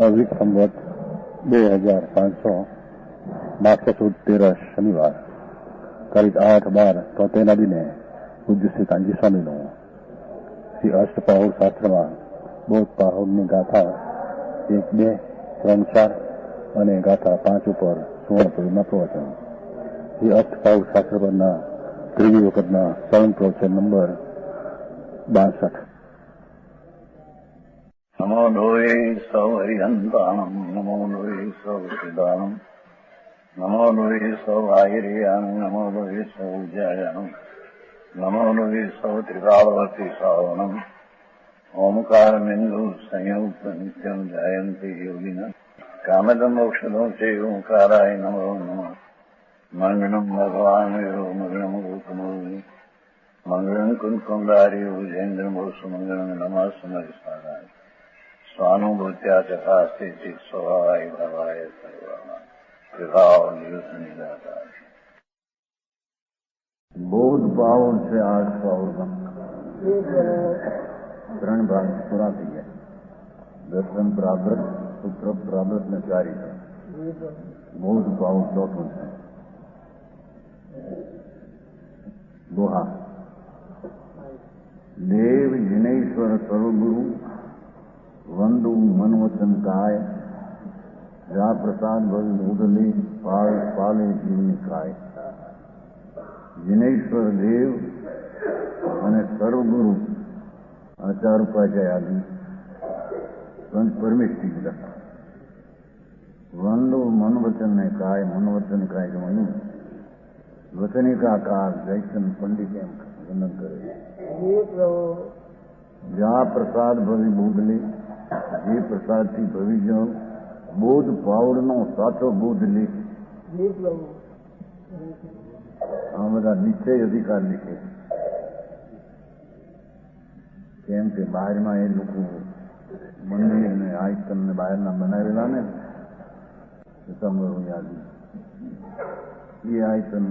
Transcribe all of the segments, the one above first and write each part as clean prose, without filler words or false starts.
અવિક સંવત 2500 March સુદ 13 શનિવાર તારીખ 8/12 દિને પૂજ્ય શ્રી કાનજી સ્વામીનું શ્રી અષ્ટપાહુર શાસ્ત્રમાં બોધ પાહુરની ગાથા 1, 2, 3, 4 અને ગાથા 5 ઉપર સુવર્ણપુરીમાં પ્રવચન. શ્રી અષ્ટપાહુર શાસ્ત્ર પરના ત્રીજી વખતના સળંગ પ્રવચન નંબર 62. નમો લોહે સૌ હરિહંતાણમ, નમો લોહે સૌ સિદ્ધાણમ, નમો લોહે સૌ આયર્યામ, નમો લોહે સૌ જયામ, નમો લોહે સૌ ત્રિકાળવતી શ્રાવણમ, ઓમકાર બિંદુ સંયુક્ત નિત્યમ જાયંતી યોગિના કામદમ ઔષધો છે ઓંકારાય નમો નમઃ. મંગળમ ભગવાન મંગળમ ગોકમોહિ મંગળમ કુંકુંડારી ઉજેન્દ્રમ સુમંગળમ નમઃ સમરિસ્મરાય સ્વાનુભૂત્યા ચકાસ્તે ચિત સ્વભાવાય ભવાય સર્વમાં વિભાવ નિદાતા. બોધ પાવન છે 8 પાવન 3 ભાગ પૂરા થઈ ગયા. દર્શન પ્રાપ્ત, સૂત્ર પ્રાપ્ત ને 4 છે. બોધ પાવન 4 છે. દોહા દેવ જિનેશ્વર સર્વગુરુ વંદુ મન વચન કાય, જા પ્રસાદ ભલ ઉદલી પાલે જીવની કાય. જિનેશ્વર દેવ અને સર્વગુરુ આચાર ઉપાધ્યાય આદિ સંત પરમેષ્ઠી બધા વંદુ મન વચન ને કાય, મન વચન કાય કે મનુ વચની કા કાળ જૈસન પંડિત એમ વર્ણન કરે. જ્યાં પ્રસાદ ભવી બોધલી, જે પ્રસાદથી ભવી જાઓ બોધ પાવડનો સાચો બોધ લે. આ બધા નિશ્ચય અધિકાર લીધે. કેમ કે બહારમાં એ લોકો મંદિર ને આયતન ને બહારના બનાવેલા ને યાદ એ આયતન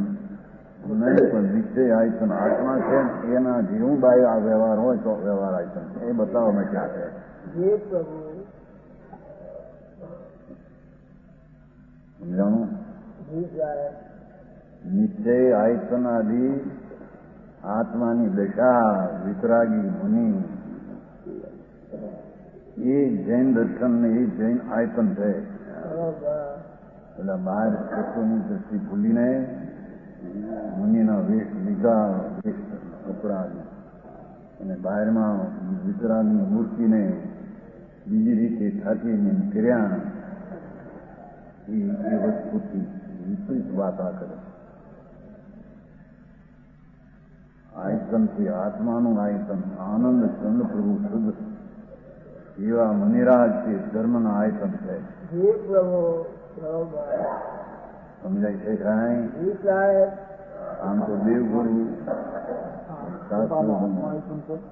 નહીં, પણ નિશ્ચય આયતન આત્મા છે. એના જેવું બાય આ વ્યવહાર હોય તો વ્યવહાર આયતન એ બતાવવા માટે છે. સમજાણું? નિશ્ચય આયતન આદિ આત્માની દશા વિતરાગી મુનિ એ જૈન દર્શન ને એ જૈન આયતન છે. પેલા બહાર તત્વની દ્રષ્ટિ ભૂલીને મુનિના વેશ લીધા, વેશ કપડા અને બહારમાં વિતરાગની મૂર્તિને બીજી રીતે થાકીને કર્યા એ વસ્તુથી વિપરીત વાત આ કરે. આયતનથી આત્માનું આયતન આનંદ ચંદ પ્રભુ શુદ્ધ એવા મુનિરાજ છે. ધર્મના આયતન છે. સમજાય છે કાંઈ? આમ તો દેવગુરુ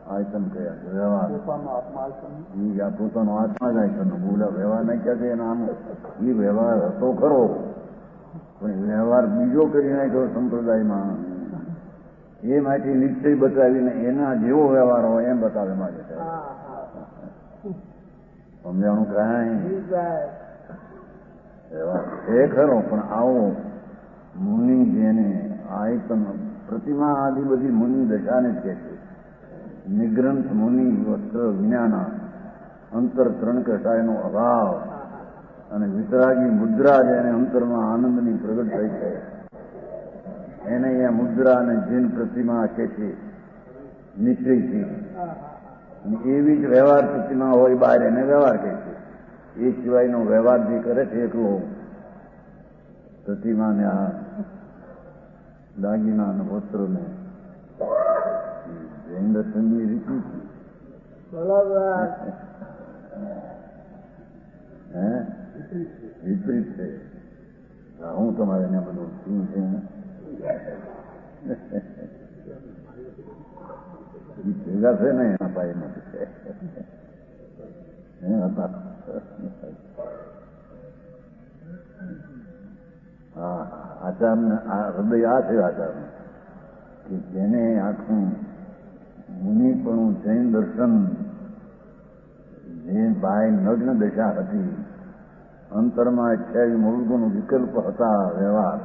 આયતન કયા વ્યવહાર પોતાનો આત્મા જ આયતન બોલા વ્યવહાર નહીં ક્યાં છે એના આમ એ વ્યવહાર હતો ખરો, પણ વ્યવહાર બીજો કરી નાખ્યો સંપ્રદાયમાં. એ માટે નિશ્ચય બતાવીને એના જેવો વ્યવહાર હોય એમ બતાવે માટે છે. સમજાણું કાંઈ? એ ખરો, પણ આવો મુનિ જેને આયતન પ્રતિમા આદિ બધી મુનિ દશાને જ કહે છે. નિગ્રંથ મુનિ વસ્ત્ર વિજ્ઞાના અંતર ત્રણ કસાયનો અભાવ અને વિતરાગી મુદ્રા જેને અંતરમાં આનંદની પ્રગટ થઈ છે એને અહીંયા મુદ્રા અને જૈન પ્રતિમા કહે છે નિશ્ચયથી. એવી જ વ્યવહાર પ્રતિમા હોય બહાર એને વ્યવહાર કહે છે. એ સિવાયનો વ્યવહાર જે કરે છે એકલો પ્રતિમાને આ દાગીના અને વસ્ત્રોને જૈન દર્શનની રીતિ વિપરીત છે. હું તમારે એને બધું શું છે ભેગા છે ને એના પાય નથી હતા. હા, આચારને આ હૃદય આ છે આચાર કે જેને આખું મુનિપણું જૈન દર્શન એ ભાઈ નગ્ન દશા હતી. અંતરમાં 28 મૂળગુણ વિકલ્પ હતા. વ્યવહાર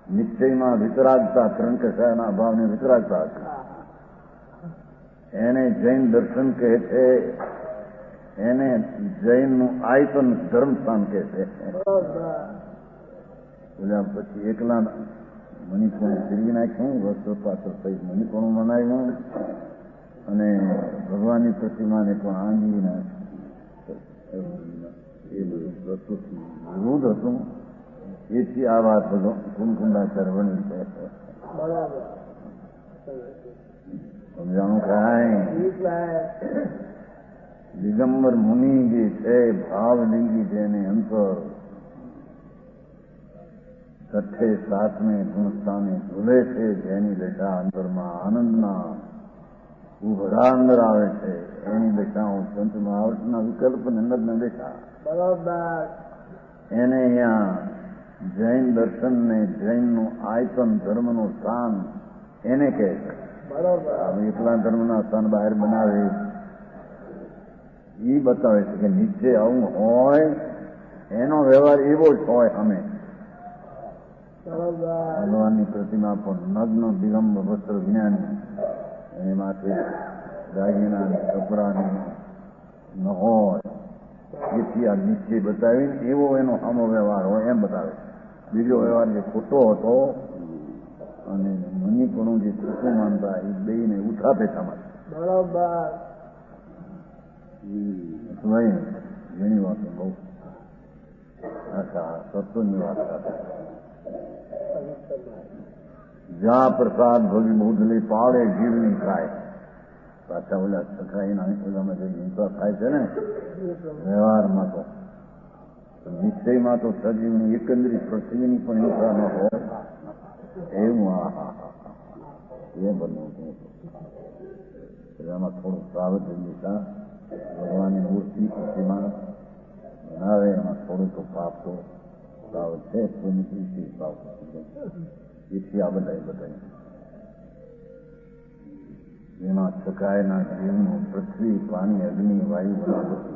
નિશ્ચયમાં વિતરાગતા, ત્રણ કશાના અભાવને વિતરાગતા હતી. એને જૈન દર્શન કહે છે. એને જૈનનું આયતન ધર્મસ્થાન કહે છે. પછી એકલા મણિપુર ફેરવી નાખ્યું, વસ્ત્ર પાત્ર સહિત મણિપુર મનાવ્યું અને ભગવાનની પ્રતિમાને પણ આંગીને એ બધું પ્રકૃતિ વિરુદ્ધ હતું. એથી આ વાત બધો કુંકુંડાચાર બની છે. સમજાણું કાંઈ દિગંબર મુનિ જે છે ભાવલિંગી છે એને અંતર છઠ્ઠે સાતમે ગુણસ્થાને ઝૂલે છે. જેની દશા અંતરમાં આનંદના ઉભરા અંદર આવે છે એની દશા હું સંતમાં આવટના વિકલ્પ નંદન દશા. એને અહીંયા જૈન દર્શનને જૈનનું આયતન ધર્મનું સ્થાન એને કહે છે. એકલા ધર્મના સ્થાન બહાર બનાવે એ બતાવે છે કે નીચે આવું હોય એનો વ્યવહાર એવો જ હોય. અમે ભગવાનની પ્રતિમા પણ નગ્ન દિગંબર વસ્ત્ર જ્ઞાની એમાંથી દાગીના કપડાની ન હોય. એથી આ નીચે બતાવીને એવો એનો સામો વ્યવહાર હોય એમ બતાવે. બીજો વ્યવહાર જે ખોટો હતો અને મનિપણું જે ખોટું માનતા એ બેને ઉઠાપે તમારે. ઘણી વાતો બહુ સત્વની વાત કરે. જ્યાં પ્રસાદ ભોગી બુધલી પાડે જીવની ખાય. પાછા ઓલા સખાઈના ઓલામાં જે હિંસા થાય છે ને વ્યવહારમાં તો નિશ્ચયમાં તો સજીવની એકંદરી પૃથ્વીની પણ હિંસા ન હોય એવું. એ બનવું એમાં થોડું સાવધ દિશા ભગવાનની મૂર્તિ પ્રતિમા બનાવે એમાં થોડું તો પાપ તો સાવધ છે. એથી આ બધા જેમાં સકાયના જીવનું પૃથ્વી પાણી અગ્નિ વાયુ વનસ્પતિ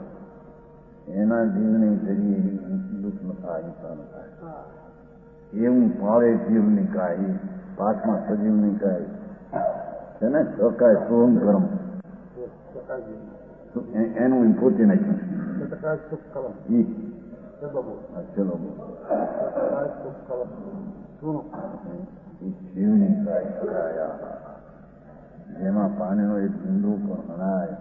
એના જીવને જરીએ દુઃખ ન થાય, હિંસા ન થાય એવું પાળે જીવની કાય. પાઠમાં સજીવની કાય છે ને સકાય સોમ કર્મ એનું પોતે નાખ્યું. ચલો જીવની કાય સકાયા જેમાં પાણીનો એક બિંદુ પણ હણાય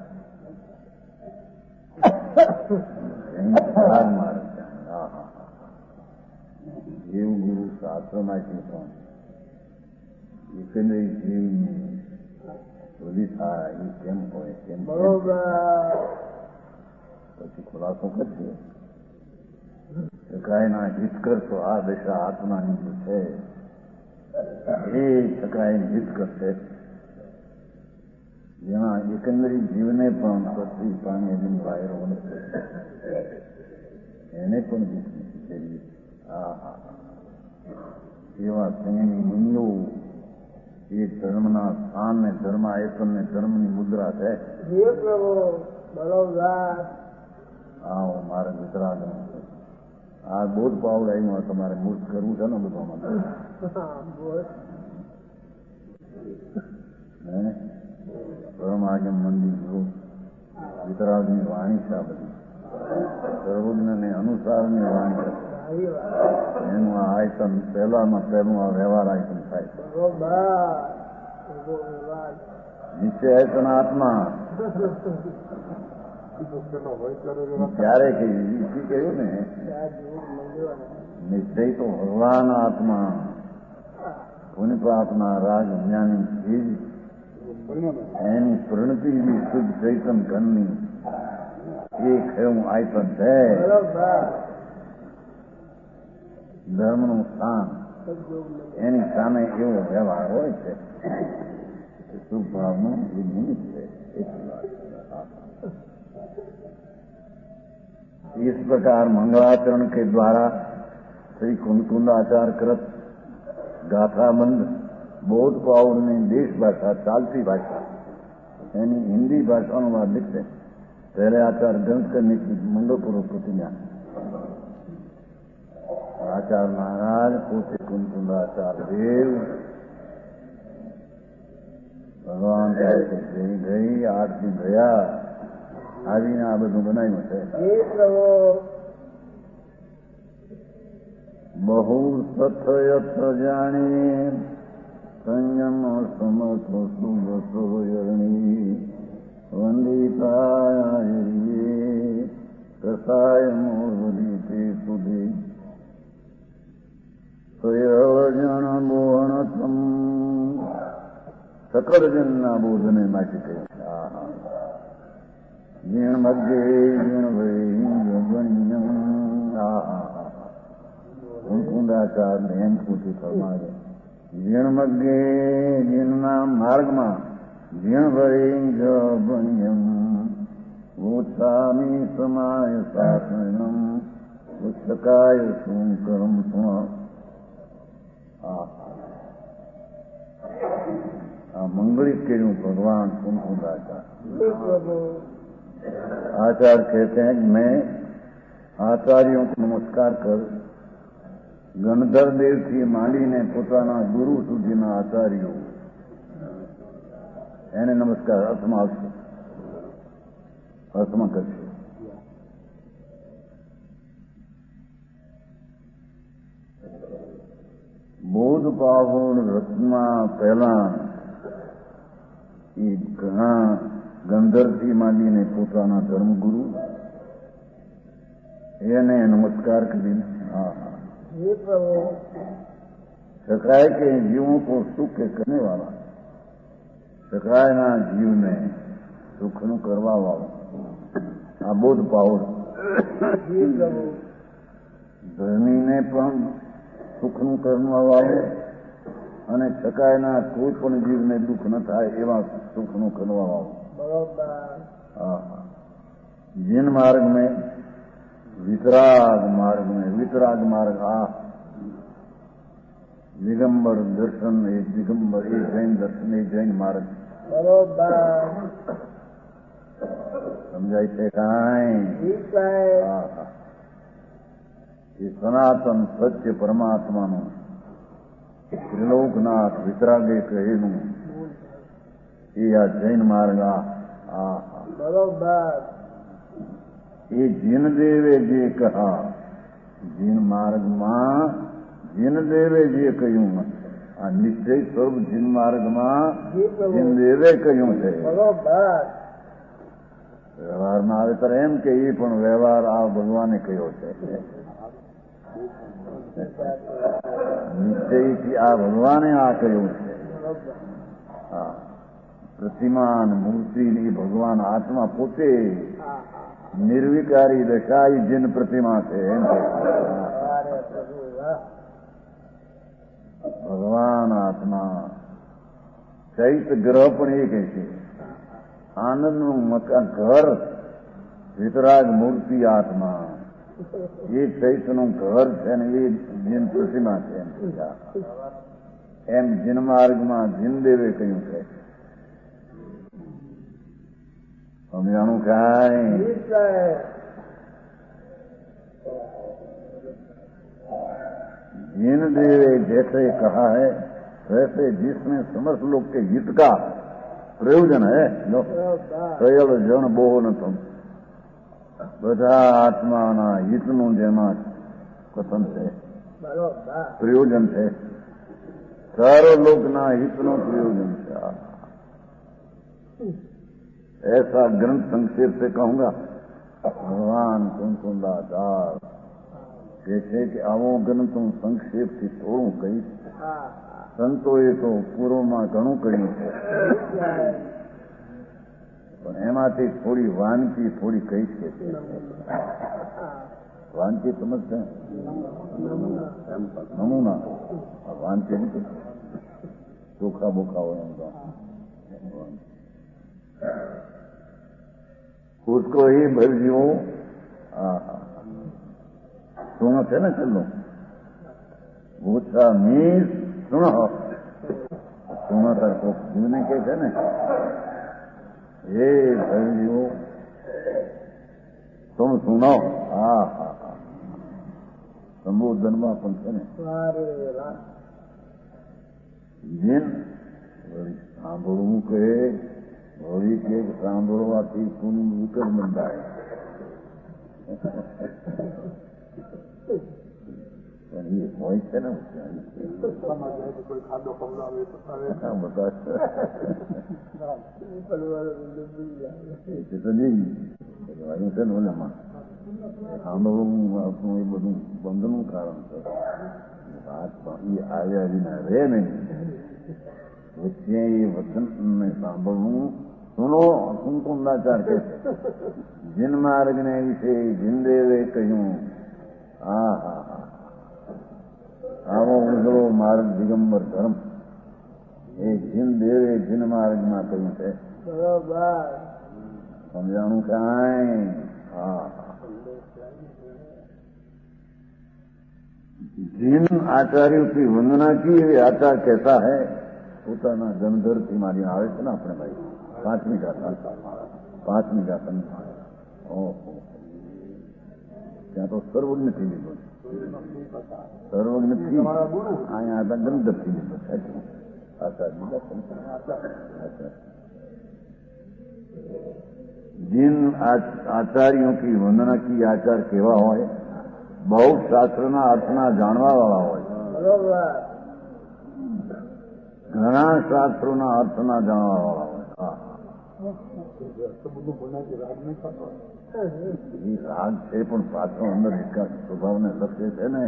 મારે એવું ગુરુ શાસ્ત્રમાંથી પણ એકંદરી જીવની બધી થાય એ કેમ હોય કેમ પછી ખુલાસો કરશે. સકાયના હિત કરશો આ દશા આત્માની છે એ સકાય હિત કરશે. જેમાં એકંદરી જીવને પણ પૃથ્વી પાણી અગ્નિ વાયુ વનસ્પતિ એને પણ હિત નથી કરી. એવા તેની મુનિઓ એ ધર્મના સ્થાન ને ધર્મ આયતન ને ધર્મની મુદ્રા છે. હું મારે ગુજરાત આ બોધ પાવડાઈમાં તમારે મૂર્ત કરવું છે ને બધું પરમાગમ મંદિર વિતરાગની વાણી છે. આ બધી સર્વજ્ઞને અનુસારની વાણી છે. એનું આ આયતન પહેલામાં પહેલું આ વ્યવહાર આયતન થાય છે. નીચે આયતન આત્મા ત્યારે કહ્યું ને નિશ્ચય તો ભગવાન આત્મા પુનિપાત્મા રાગ જ્ઞાની ચીજ એની પરિણતિ શુદ્ધ ચૈતન ઘનની એક એવું આયતન છે. ધર્મનું સ્થાન એની સામે એવો વ્યવહાર હોય છે. શુભ ભાવનું એ નિમિત્ત છે. इस प्रकार मंगलाचरण के द्वारा श्री कुंकुंडाचार कृत गाथाबंध बोध पावड़ में देश भाषा चालती भाषा यानी हिंदी भाषा अनुवाद लिखते पहले आचार ग्रंथ करने की मंगलपूर्वक प्रतिज्ञा। आचार्य महाराज पोते कुंकुंदाचार्य देव भगवान गई आरती गया આવીને આ બધું બનાવ્યું છે. બહુ સથયત જાણી સંયમ સમર્થ સુરણી વંદિતાય કસાય મોરી તે સુધી જણ બોહણ સકળ જનના બોધને માટે કહ્યું. જીણ મધ્યે જીણ કુંકુંદાચાર ને એમ પૂછ્યું ફરમાવે જીણ મધ્યે જીણના માર્ગમાં જીણ ભય ઉત્સામી સમાય શાસનમ પુસ્તકાય શું કરમ આ મંગલિત કર્યું भगवान कुंकुंदाचार. आचार्य कहते हैं कि मैं आचार्यों को नमस्कार कर गणधर देव થી માંડીને પોતાના ગુરુ સુધીના આચાર્યો એને નમસ્કાર અર્થમાં કરશે. બોધ પાહોડ રથમાં પહેલા એ ઘણા ગંધર્વથી માંડીને પોતાના ધર્મગુરુ એને નમસ્કાર કરીને સકરાય કે જીવો કો સુખ કરને વાળા સકરાયના જીવને સુખનું કરવા વાળો આ બોધ પાહોડ ધર્મીને પણ સુખનું કરવા વાળો અને સકાયના કોઈ પણ જીવને દુઃખ ન થાય એવા સુખનું કરવા વાળો. जिन मार्ग में वितराग मार्ग दिगंबर दर्शन एक दिगंबर एक जैन दर्शन एक जैन मार्ग समझाई थे ये सनातन सत्य परमात्मा नु त्रिलोकनाथ वितरागे कहेनु ये आ जैन मार्ग बरोबर. ये जिन देवे जे कहा जिन मार्ग में जिन देवे जे कहूं आ निश्चय स्वरूप जिन मार्ग में जिन देवे कहूं है बरोबर. व्यवहार में आवे तर एम के ये पण व्यवहार आ भगवाने कहो है निश्चय की आ भगवाने आ कहूं है. हाँ प्रतिमान मूर्ति भगवान आत्मा पोते निर्विकारी दशाई जिन प्रतिमा थे भगवान आत्मा चैत ग्रह पण एक है आनंद मकान घर वितराग मूर्ति आत्मा ये चैत नु घर है ये जिन प्रतिमा है एम जिन मार्ग में जिन देवे कहूं है समझाणु क्या है. जिन देवे जैसे कहा है वैसे जिसमें समस्त लोग के हित का प्रयोजन है प्रयल जन बोहो न तुम બધા આત્માના હિતનું જેમાં કથન છે પ્રયોજન છે સારો લોકના હિતનું પ્રયોજન છે. ऐसा ग्रंथ संक्षेप से कहूंगा भगवान कुंकुंदाचार कहते कि आवो ग्रंथ हूँ संक्षेप थी थोड़ू कही संतोए तो पूर्व में घणु कही पण एमांथी थोड़ी वानगी थोड़ी कही है. वानगी समझते हैं नमूना वानगी नहीं चोखा बोखा हो उसको ही भरजीवो सुनो थे ना चलो भूसा मीर सुनो सुनो तर को जीवने के थे ना ये भरजीवो तुम सुनो। હા હા હા, સંબોધનમાં પણ છે ને જીન સાંભળવું કે વળી કે સાંભળવાથી પૂરું વિકટ બંધાય. પણ એ હોય છે ને કોઈ ખાધો ખવડાવે તો નહીં આવ્યું છે ને ઓલામાં સાંભળવું આપણું એ બધું બંધનું કારણ છે. વાત એ આવ્યા વિના રહે નહીં. વચ્ચે એ વચનને સાંભળવું. સુનો કુમકુંદાચાર કે જીન માર્ગને વિશે જીનદેવે કહ્યું. હા હા હા, આવો ઉજળો માર્ગ દિગંબર ધર્મ એ જીનદેવે જીન માર્ગમાં કહ્યું છે. બરોબર સમજાણું કાંઈ? હા, जिन आचार्यों की वंदना की वे आचार कहता है પોતાના ગણધરથી મારી આવે છે ને આપણે ભાઈ પાંચમી ગાતા ઓહો, ત્યાં તો સર્વજ્ઞથી લીધો છે. સર્વજ્ઞથી અહીંયા હતા ગણધરથી લીધો છે. जिन आचार्यों की वंदना की आचार केवा હોય? બહુ શાસ્ત્રના અર્થના જાણવા વાળા હોય. ઘણા શાસ્ત્રોના અર્થના જાણવા વાળા હોય. એ રાગ છે પણ પાછો અંદર વિકાસ સ્વભાવને લક્ષ્ય છે ને.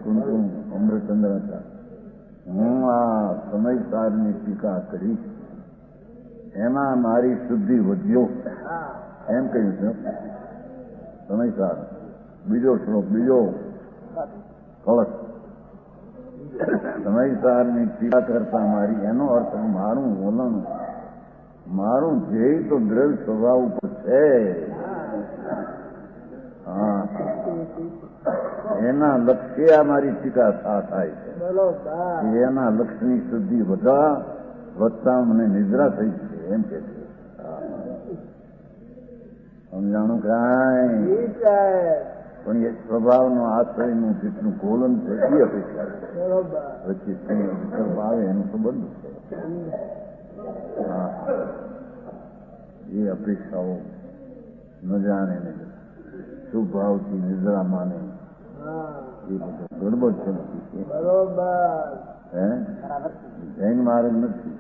કુમકુમ અમૃતચંદ્રાચાર હું આ સમયસારની ટીકા કરી એમાં મારી શુદ્ધિ વધ્યો એમ કહ્યું છે. સમયસાર બીજો શ્લોક, બીજો કળશ. સમયસારની ટીકા કરતા મારી, એનો અર્થ મારું વલણ, મારું ધ્યેય તો દ્રઢ સ્વભાવ ઉપર છે. હા, એના લક્ષ્ય મારી ટીકા થાય છે. એના લક્ષ્યની શુદ્ધિ વધતા મને નિદ્રા થઈ છે એમ કે છે. સમજાણું કાંઈ? પણ એ સ્વભાવનો આશ્રયનું જેટલું ગોલન છે એ અપેક્ષા છે. વચ્ચે વિકલ્પ આવે એનું તો બંધ છે. એ અપેક્ષાઓ ન જાણે ને શુભ ભાવથી નિદ્રા માને એ બધું ગડબડ છે. નથી હે જૈન માર્ગ નથી.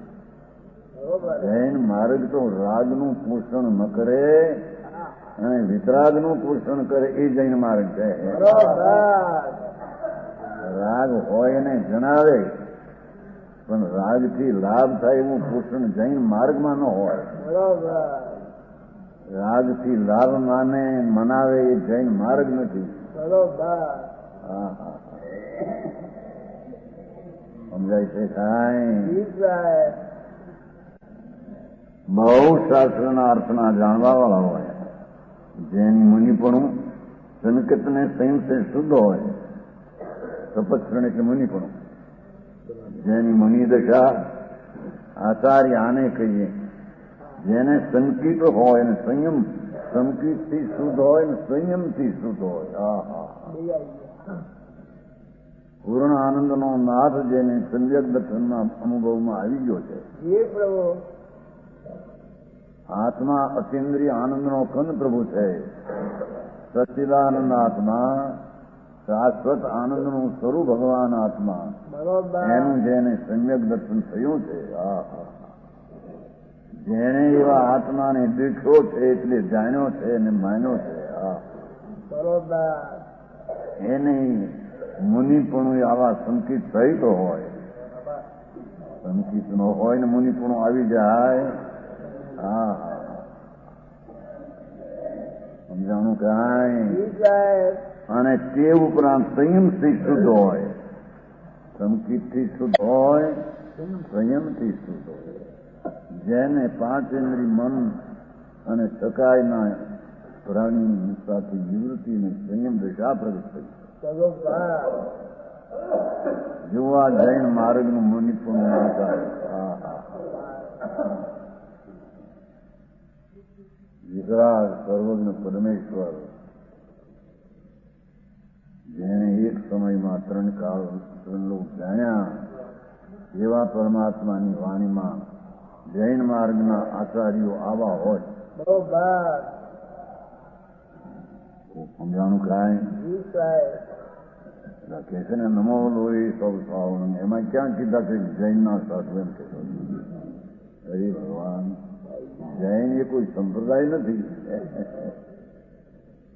જૈન માર્ગ તો રાગનું પોષણ ન કરે અને વિતરાગનું પોષણ કરે એ જૈન માર્ગ છે. રાગ હોય એને જણાવે પણ રાગથી લાભ થાય એવું પોષણ જૈન માર્ગમાં ન હોય. રાગથી લાભ માને મનાવે એ જૈન માર્ગ નથી. સમજાય છે કાંઈ? બહુ શાસ્ત્રના અર્થના જાણવા વાળા હોય. જેની મુનિપણું સંકેતને સંયમથી શુદ્ધ હોય. તપસ્રણ એટલે મુનિપણું. જેની મુનિ દશા આચાર્ય આને કહીએ. જેને સંકિત હોય ને સંયમ, સંકિતથી શુદ્ધ હોય ને સંયમથી શુદ્ધ હોય. પૂર્ણ આનંદનો નાથ જેને સંવ્યક દર્શનના અનુભવમાં આવી ગયો છે. આત્મા અતિન્દ્રિય આનંદનો કંદ પ્રભુ છે. સચ્ચિદાનંદ આત્મા, શાશ્વત આનંદનું સ્વરૂપ ભગવાન આત્મા, એનું જેને સમ્યક દર્શન થયું છે. જેણે એવા આત્માને દેખ્યો છે એટલે જાણ્યો છે અને માન્યો છે. એને મુનિપણું આવા સંકિત સહિત હોય. સંકિત ન હોય ને મુનિપણું આવી જાય. હા, સમજાણું કાંઈ? અને તે ઉપરાંત સંયમથી શુદ્ધ હોય. સંકિતથી શુદ્ધ હોય, સંયમથી શુદ્ધ હોય. જેને પાંચ ઇન્દ્રિય મન અને સકાયના પ્રાણી હિંસાથી નિવૃત્તિની સંયમ દશા પ્રગટ થઈ. જોવા જૈન માર્ગનું મુનિપણું વિતરાગ સર્વજ્ઞ પરમેશ્વર જેને એક સમયમાં ત્રણ કાળ ત્રણ લોક જાણ્યા એવા પરમાત્માની વાણીમાં જૈન માર્ગના આચાર્યો આવા હોય સમજાણું કાંઈ કે છે ને નમો લોહી સૌ સ્વાવન એમાં ક્યાં કીધા છે જૈનના સાધુ એમ કે હરે ભગવાન જૈન એ કોઈ સંપ્રદાય નથી.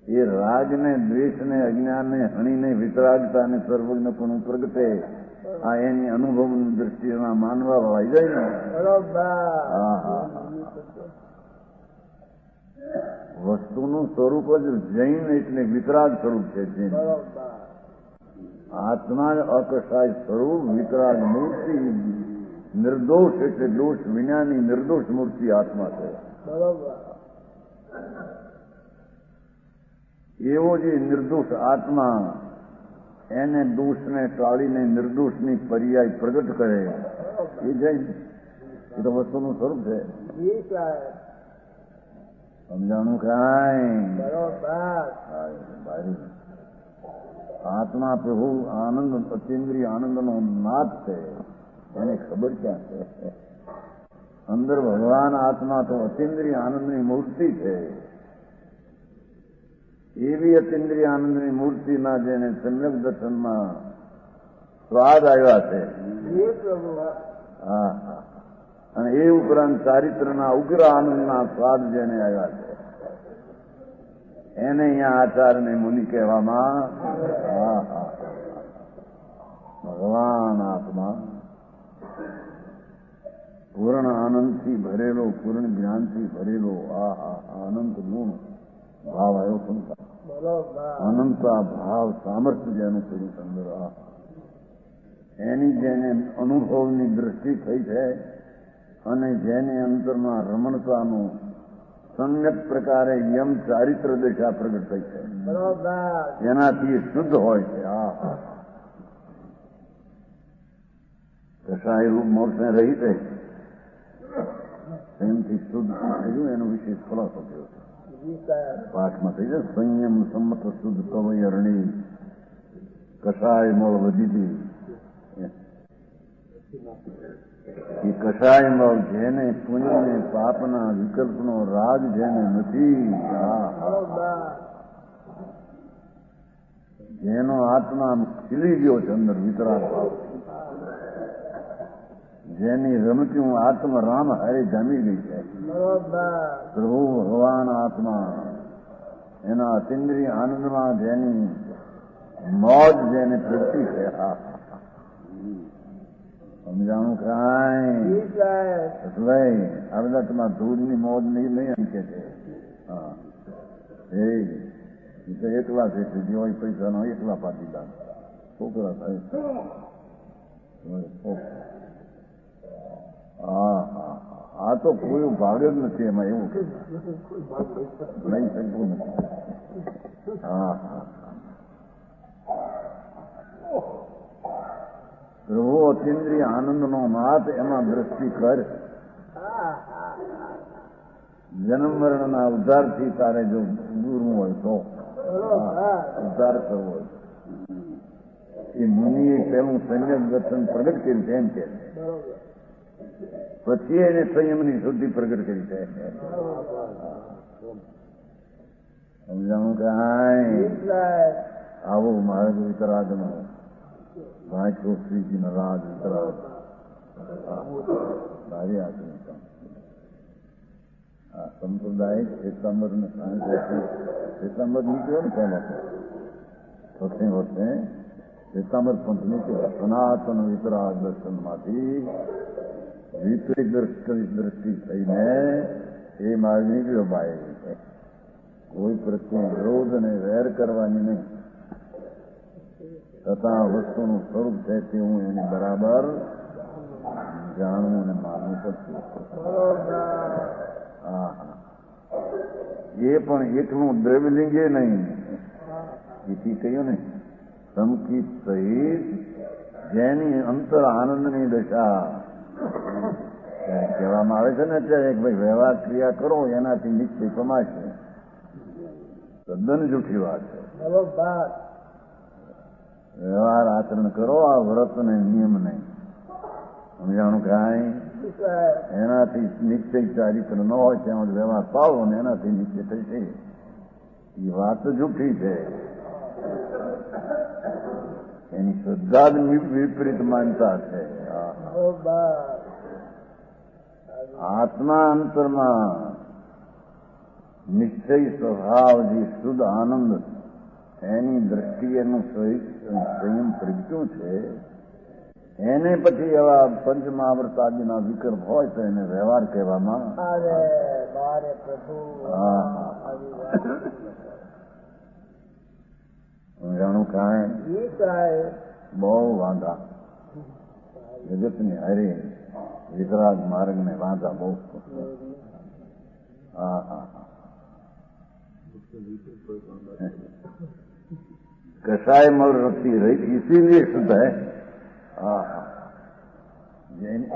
એ રાગને દ્વેષને અજ્ઞાનને હણીને વિતરાગતાને સર્વજ્ઞપણું પ્રગટે આ એની અનુભવની દ્રષ્ટિના માનવા વાળી જાય ને. વસ્તુનું સ્વરૂપ જ જૈન એટલે વિતરાગ સ્વરૂપ છે. જૈન આત્મા અકસાય સ્વરૂપ વિતરાગ મૂર્તિ નિર્દોષ એટલે દોષ વિનાની નિર્દોષ મૂર્તિ આત્મા છે. એવો જે નિર્દોષ આત્મા એને દોષને ટાળીને નિર્દોષની પર્યાય પ્રગટ કરે એ જૈન. એ તો વસ્તુનું સ્વરૂપ છે. સમજાણું કાંઈ? આત્મા પ્રભુ આનંદ અતિન્દ્રિય આનંદનો નાદ છે. એને ખબર ક્યાં છે? અંદર ભગવાન આત્મા તો અતિન્દ્રિય આનંદની મૂર્તિ છે. એવી અતિન્દ્રિય આનંદની મૂર્તિના જેને સમ્યક દર્શનમાં સ્વાદ આવ્યા છે. હા હા. અને એ ઉપરાંત ચારિત્રના ઉગ્ર આનંદના સ્વાદ જેને આવ્યા છે એને અહીંયા આચાર્યને મુનિ કહેવામાં. હા હા. ભગવાન આત્મા પૂર્ણ આનંદથી ભરેલો, પૂર્ણ જ્ઞાનથી ભરેલો આ અનંત ગુણ ભાવ આવ્યો પણ અનંતા ભાવ સામર્થ્ય જેનું થયું અંદર એની જેને અનુભવની દ્રષ્ટિ થઈ છે અને જેને અંતરમાં રમણતાનું સમ્યક પ્રકારે યમ ચારિત્ર દશા પ્રગટ થઈ છે એનાથી શુદ્ધ હોય છે. કસાય રૂપ મોક્ષને રહી છે એમથી શુદ્ધ થયું એનો વિશેષ ખુલાસો થયો છે. પાઠમાં થઈ જાય સંયમ સંમત શુદ્ધ કવય અરણી કસાય મળ વધી એ કસાય મળ જેને પુણ્યને પાપના વિકલ્પનો રાગ જેને નથી જેનો આત્મા ખીલી ગયો છે અંદર વિતરાગ ભાવ જેની રમતી આત્મ રામ હરે જમી ગઈ છે. પ્રભુ ભગવાન આત્મા એના અતિન્દ્રિય આનંદમાં જેની મોજ જેને પ્રગટી છે. સમજાણું કાંઈ? એટલે આ બધા તમારા ધૂળની મોજ નહીં એમ કે છે. હા એ તો એકલા છે જેવા પૈસાનો એકલા પાટીદાર છોકરા થાય. હા હા. આ તો કોઈ ભાગ જ નથી એમાં એવું કે નહીં શકતું નથી. હા હા. પ્રભુ અતિન્દ્રિય આનંદનો નાથ એમાં દ્રષ્ટિ કર. જન્મ મરણના ઉદ્ધારથી તારે જો દૂરવું હોય તો ઉદ્ધાર કરવો હોય એ મુનિએ પેલું સંયમ દર્શન પ્રગટ કર્યું છે એમ કે પછી એને સંયમની શુદ્ધિ પ્રગટ કરી છે. સમજાણું કાંઈ? આવો માર્ગ વિતરાગનો ભાઈ શ્રીજીનો રાજ વિતરાગ ભારી આગળ આ સંપ્રદાય શ્વેતાંબરને શ્વેતાંબર નીકળ્યો ને પહેલા વર્ષે વર્ષે શ્વેતાંબર પંથ નીકળ્યો સનાતન વિતરાગ દર્શનમાંથી વિપરીત દ્રષ્ટિ થઈને એ માર્ગ નીકળ્યો ભાઈ. કોઈ પ્રત્યે વિરોધ અને વેર કરવાની નહીં તથા વસ્તુનું સ્વરૂપ છે તેવું એની બરાબર જાણવું અને માનવું પડશે. હા હા. એ પણ એકલું દ્રવ્યલિંગે નહીં એથી કહ્યું ને સંકિત સહિત જેની અંતર આનંદની દશા કહેવામાં આવે છે ને અત્યારે કે ભાઈ વ્યવહાર ક્રિયા કરો એનાથી નિશ્ચય કમાશે. તદ્દન જૂઠી વાત છે. વ્યવહાર આચરણ કરો આ વ્રત ને નિયમ નહીં. સમજાણું કાંઈ? એનાથી નિશ્ચય ચારિત્ર ન હોય ત્યાં વ્યવહાર પાડો ને એનાથી નિશ્ચય થશે. એ વાત જૂઠી છે. એની શ્રદ્ધા જ વિપરીત માનતા છે. આત્મા અંતરમાં નિશ્ચય સ્વભાવ જે શુદ્ધ આનંદ એની દ્રષ્ટિએનું સંયમ પ્રગટ્યું છે એને પછી એવા પંચમહાવૃત આદિના વિકલ્પ હોય તો એને વ્યવહાર કહેવામાં જાણું કાંઈ બહુ વાંધા જગતની હરે વિતરાગ માર્ગ ને વાંધા બહુ. હા હા कसाय मल रखती रही इसीलिए शुद्ध है. એને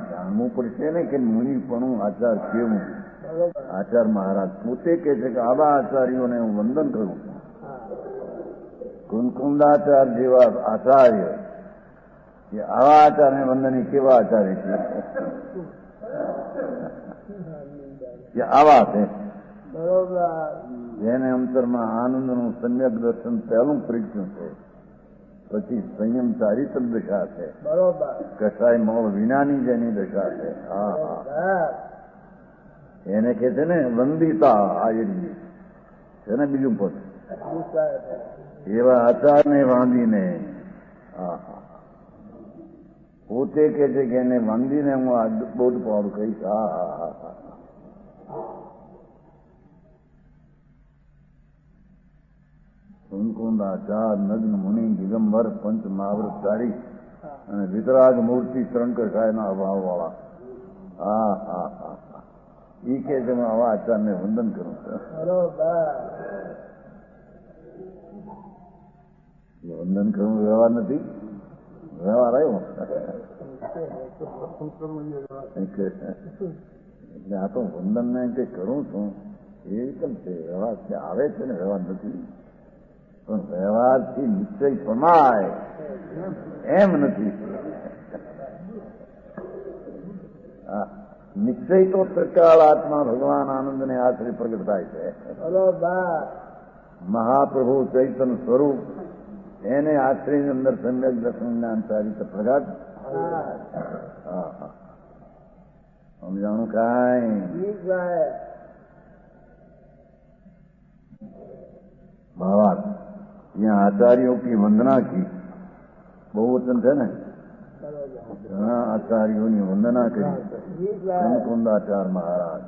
જાણવું પડશે ને કે મુનિપણું આચાર કેવું. આચાર મહારાજ પોતે કે છે કે આવા આચાર્યોને હું વંદન કરું છું. કુંકુંદાચાર જેવા આચાર્ય કે આવા આચાર્ય વંદન કેવા આચાર્ય છે કે આવા છે જેને અંતરમાં આનંદનું સમ્યક દર્શન પહેલું પ્રજ્ઞું છે. પછી સંયમ ચારિત્ર દશા છે. કસાય મોળ વિનાની જેની દશા છે. એને કે છે ને વંદિતા આયરી છે ને બીજું પદ. એવા આચારને વાંધીને પોતે કે છે કે એને વાંધીને હું આ બોધ પાડું કહીશ. કુંકુંદાચાર નગ્ન મુનિ દિગંબર પંચ મહાવૃતધારી અને વિતરાગ મૂર્તિ ત્રણ કસાયના અભાવ વાળા. ઈ કે છે હું આવા આચારને વંદન કરું છું. વંદન કરવું વ્યવહાર નથી. વ્યવહાર આવ્યો એટલે આ તો વંદન ને કંઈ કરું છું એ કેમ છે. વ્યવહાર આવે છે ને વ્યવહાર નથી. પણ વ્યવહારથી નિશ્ચય સમાય એમ નથી. નિશ્ચય તો ત્રિકાળ આત્મા ભગવાન આનંદને આશ્રય પ્રગટ થાય છે. મહાપ્રભુ ચૈતન્ય સ્વરૂપ એને આશ્રયની અંદર સમ્યક દર્શન જ્ઞાન ચારિત્ર પ્રગટ. સમજાણું કાંઈ? ભાવાર્થ यहाँ आचार्यों की वंदना की बहुवचन है ना. घना आचार्यों ने वंदना करी. કુંદાચાર મહારાજ.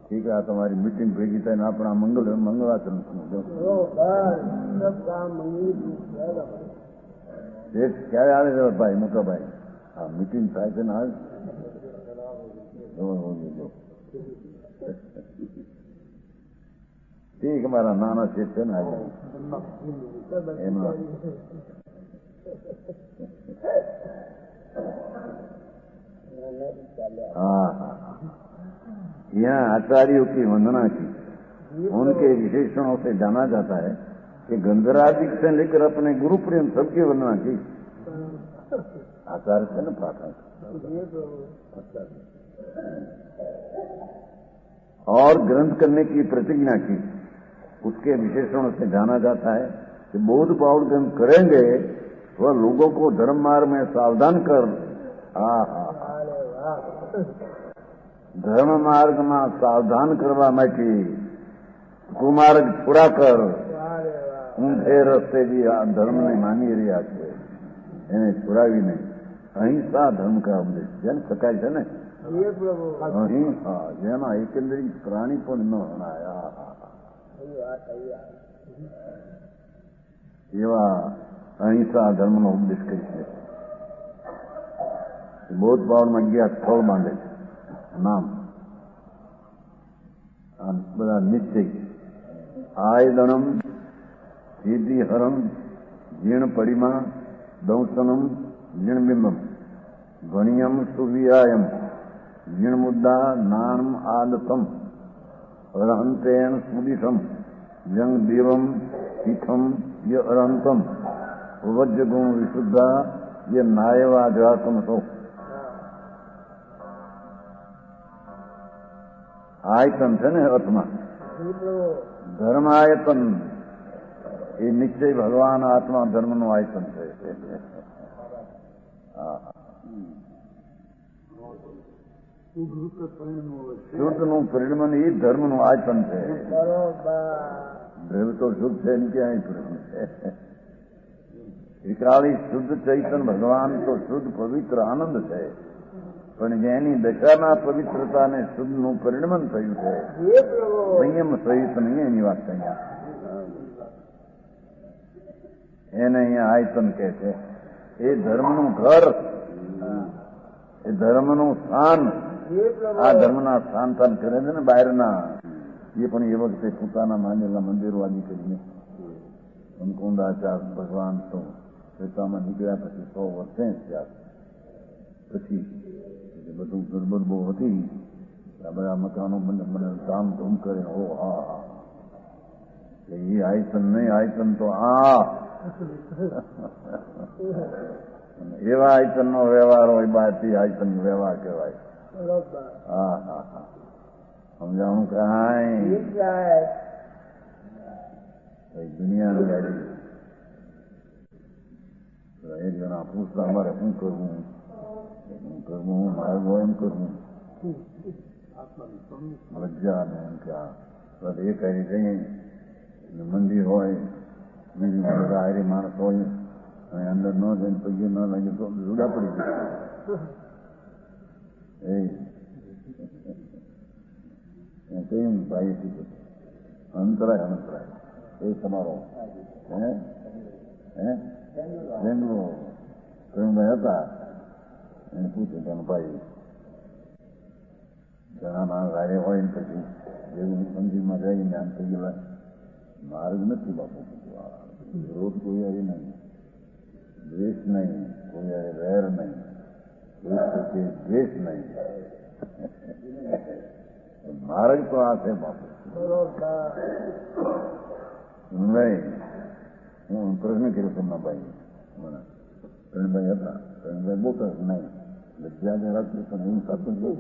ઠીક है. તમારી મીટિંગ ભેગી થઈને આપણા મંગળાચરણ ક્યારે આવે છે ભાઈ મોટાભાઈ? હા મીટિંગ થાય છે ને આજ. ઠીક અમારા નાના છે ને એમાં यहाँ आचार्यों की वंदना की. उनके विशेषणों से जाना जाता है कि गंधरादिक से लेकर अपने गुरु प्रेम सबकी वंदना की. आचार्य से न प्रार्थना और ग्रंथ करने की प्रतिज्ञा की. उसके विशेषणों से जाना जाता है कि बोध पाउल ग्रंथ करेंगे वह लोगों को धर्म मार्ग में सावधान कर धर्म मार्ग में सावधान करवा માટે કુમાર્ગ પૂરા કર ઊંધે રસ્તે જે આ ધર્મને માની રહ્યા છે એને છોડાવીને અહિંસા ધર્મ કા ઉપદેશ જેમ શકાય છે ને. અહિંસા જેમાં એકંદરી પ્રાણી પણ ન હણાયા એવા અહિંસા ધર્મનો ઉપદેશ કરી છે. બૌદ્ધ પાવરમાં 11 સ્થળ માંડે છે નામ બધા નિશ્ચય. આયદણમ જીર્ણિહરમ જીર્ણ પડિમા દંસનમ જીર્ણબિંબમ ગણ્યમ સુવિયાયમ જીણમુદ્દા નાણમ આદતમ અરહંતેન સુદિશમ જંગ દેવમ પીઠમ ય અરહંતમ વજ્રગુણ વિશુદ્ધા ય નાયવા જાતમ સો. આયતન છે ને અર્થમાં ધર્મ આયતન એ નિશ્ચય ભગવાન આત્મા ધર્મનું આયતન છે. શુદ્ધનું પરિણમન એ ધર્મનું આયતન છે. દ્રવ્ય તો શુદ્ધ છે ને ક્યાંય પ્રશ્ન છે. ત્રિકાળી શુદ્ધ ચૈતન ભગવાન તો શુદ્ધ પવિત્ર આનંદ છે, પણ જેની દશાના પવિત્રતાને શુદ્ધનું પરિણમન થયું છે સંયમ સહિત નહીં એની વાત અહીંયા એને અહીંયા આયતન કહે છે. એ ધર્મનું ઘર, એ ધર્મનું સ્થાન, આ ધર્મના સ્થાન સ્થાન કરે છે ને બહારના એ પણ એ વખતે પોતાના માનેલા મંદિરો આદિ કરીને અન્નકુંડાચાર ભગવાન તો શ્વેતામાં નીકળ્યા પછી 100 વર્ષે થયા પછી બધું ગડબડ બહુ હતી. આ બધા મકાનો મને ધામધૂમ કરે. ઓ હા, એ આયતન નહીં, આયતન તો આ એવા આયતન નો વ્યવહાર હોય બહારથી આયતન વ્યવહાર કહેવાય. હા હા હા, સમજાણું કાંઈ દુનિયાની ગાડી. એક જણા પૂછતા અમારે શું કરવું, મારે એમ કરવું લજ્જા ને એમ કે બસ એ કરી કઈ મંદિર હોય, બીજું બધા હારી માણસ હોય અને અંદર ન જઈને પૈકી ન લાગે તો જુદા પડી જાય. એ કેમ ભાઈ અંતરાય અંતરાય એ તમારો બેંગ્લોર પ્રેમભાઈ હતા એને પૂછ્યું કે ભાઈ ઘણા માણસ હારે હોય ને પછી એવું મંદિરમાં જઈને આમ થઈ ગયેલા માર્ગ નથી બાપુ. રોજ કોઈ હારી નહીં, દ્વેષ નહીં, કોઈ હારે વેર નહીં, કોઈ પ્રત્યે દ્વેષ નહીં. માર્ગ તો આ છે બાપુ. નહીં હું પ્રશ્ન કર્યો તેમના ભાઈ મને પ્રેમભાઈ હતા. પ્રેમભાઈ બોલતા નહીં લજ્જા રાખતું પણ હું સાચું બોલ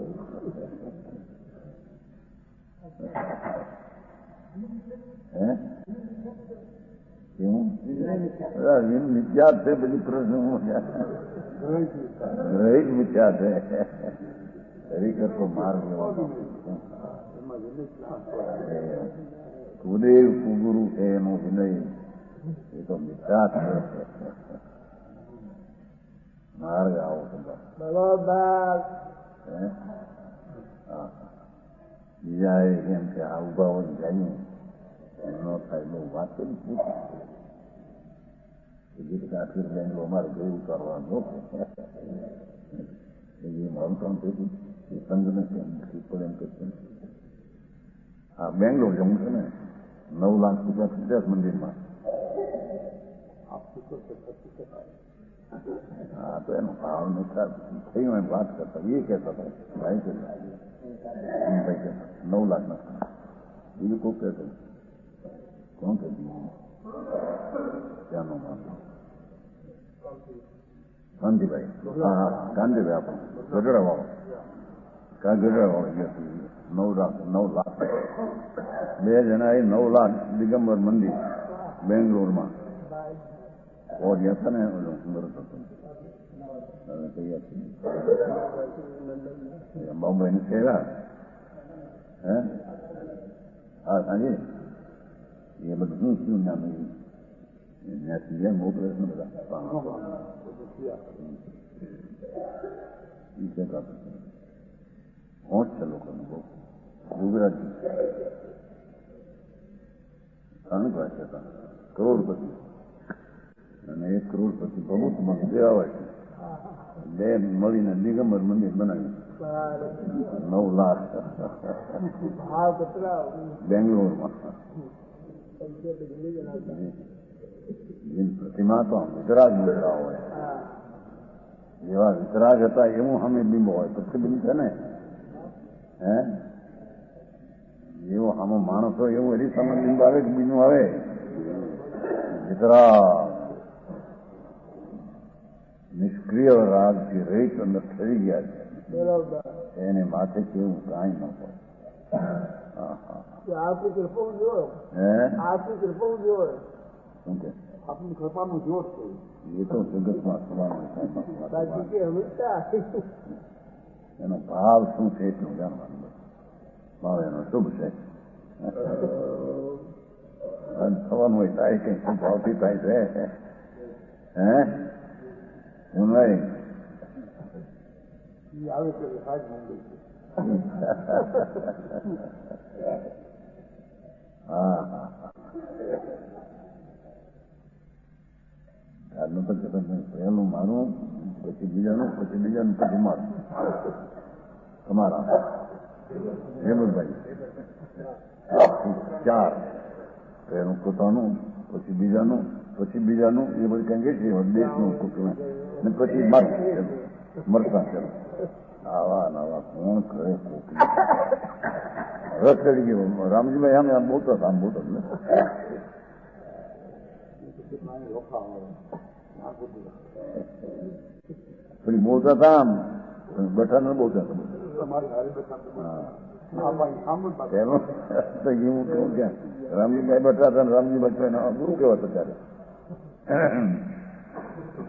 એવું મિથ્યા છે. બધી પ્રશ્ન ગ્રહિત મિથ્યા છે. ખરેખર તો માર્ગ લેવાનો કુદેવ કુગુરુ છે એનો વિનય એ તો મિથ્યા છે. માર્ગ આવો બીજા એમ કે આ ઉભા હોય જાય ન થાય બહુ વાત કરી પૂછ્યું બેંગ્લો અમારે ગઈ ઉતારવાનું એ મારું કામ થયું એ સંઘને પડે એમ કરશે. હા બેંગ્લોર જવું છે ને 9 લાખ રૂપિયા થયા મંદિરમાં. હા તો એનો ભાવ નથી થયું એમ વાત કરતા એ કહેતા હતા ભાઈ કે 9 લાખ નથી. બીજું કોઈ કહેતું કોણ કહે ત્યાંનો માનો ગાંધીભાઈ. હા હા ગાંધીભાઈ આપણો ગઢડા વાળો ગઢડા વાળો 9 લાખ 2 જણા એ 9 લાખ દિગંબર મંદિર બેંગ્લોરમાં ઓર હતા ને સુંદર હતું બોમ્બે ની સેવા હે હા સાંજે એ બધું શું નામ ત્યાંથી જેમ મોકલે છે બધા હોશ છે લોકોનું બહુ ગુજરાતી સ્થાનિક ભાષા હતા કરોડપતિ અને 1 કરોડપતિ પ્રભુત્વમાં સેવા હોય છે. 2 મળીને દિગંબર મંદિર બનાવ્યું 9 લાખ બેંગ્લોરમાં. પ્રતિમા તો ગુજરાત મુદ્રા હોય જેવા વિતરાગ હતા એવું સામે બિંબ હોય, પ્રતિબિંબ છે ને, હે જેવો આમાં માણસ હોય એવું એની સામે બિંબ આવે કે બીજું આવે? વિતરાગ નિષ્ક્રિય રાગથી રહિત અંદર ઠરી ગયા છે, એને માથે કેવું કાંઈ ન હોય. આપની કૃપા જોયો, હે આપની કૃપા જોયો, શું કે આપની કૃપાનું જોત છે. એ તો જગતમાં થવાનું સાચી કે હંમેશા એનો ભાવ શું છે એટલું જાણવાનું. ભાવ એનો શુભ છે, થવાનું હોય થાય કઈ શું ભાવથી થાય છે, હે હું નહીં આવે છે સાહેબ મંદિર હા હા આજનું તો પહેલું મારું, પછી બીજાનું, પછી મારું, તમારા હેમંતભાઈ 4 પહેલું પોતાનું, પછી બીજાનું, એ બધું કંઈ કે છે દેશનું કુટુંબ, ને પછી મારું મરતા ચાલો. આવા નવા કોણ કરે કોકલી રસ ચડી ગયો. રામજીભાઈ આમ બોલતા હતા, આમ બોલતા થોડી બોલતા હતા, આમ બેઠા ન બોલતા હતા. રામજીભાઈ બેઠા હતા, રામજીભાઈ ગુરુ કેવા હતા ત્યારે.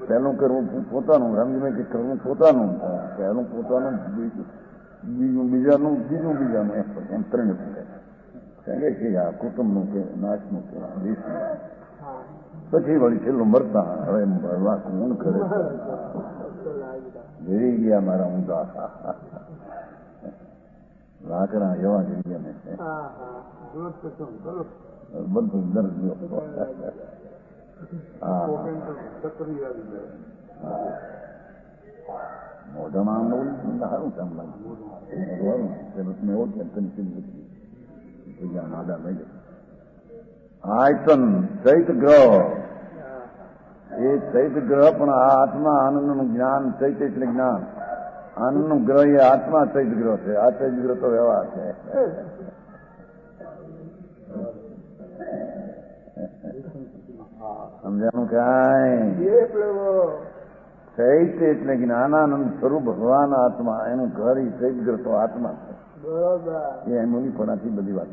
પહેલું કરવું પોતાનું, રામજીભાઈ કે કરવું પોતાનું, પહેલું પોતાનું, બીજું બીજાનું, એમ 3 કહે છે આ કુટુંબનું કે નાશનું કે દેશનું. પછી વળી છેલ્લું મરતા. હવે મરવા કોણ કરે? ઘેરી ગયા મારા ઊંધા લાકડા એવા જઈ ગયા ને બધું દર્દ ગયો. મોઢામાં આમ સારું કામ લાગે. આયતન ચૈત ગ્રહ, એ ચૈત ગ્રહ પણ આ આત્મા આનંદનું જ્ઞાન. ચૈત એટલે જ્ઞાન, આનંદનું ગ્રહ એ આત્મા ચૈત ગ્રહ છે. આ ચૈત ગ્રહ તો વ્યવહાર છે. સમજાનું કાંઈ? ચૈત એટલે જ્ઞાનાનંદ સ્વરૂપ ભગવાન આત્મા, એનું ઘર એ ચૈત ગ્રહ તો આત્મા છે. એ મુનિપણાથી બધી વાત.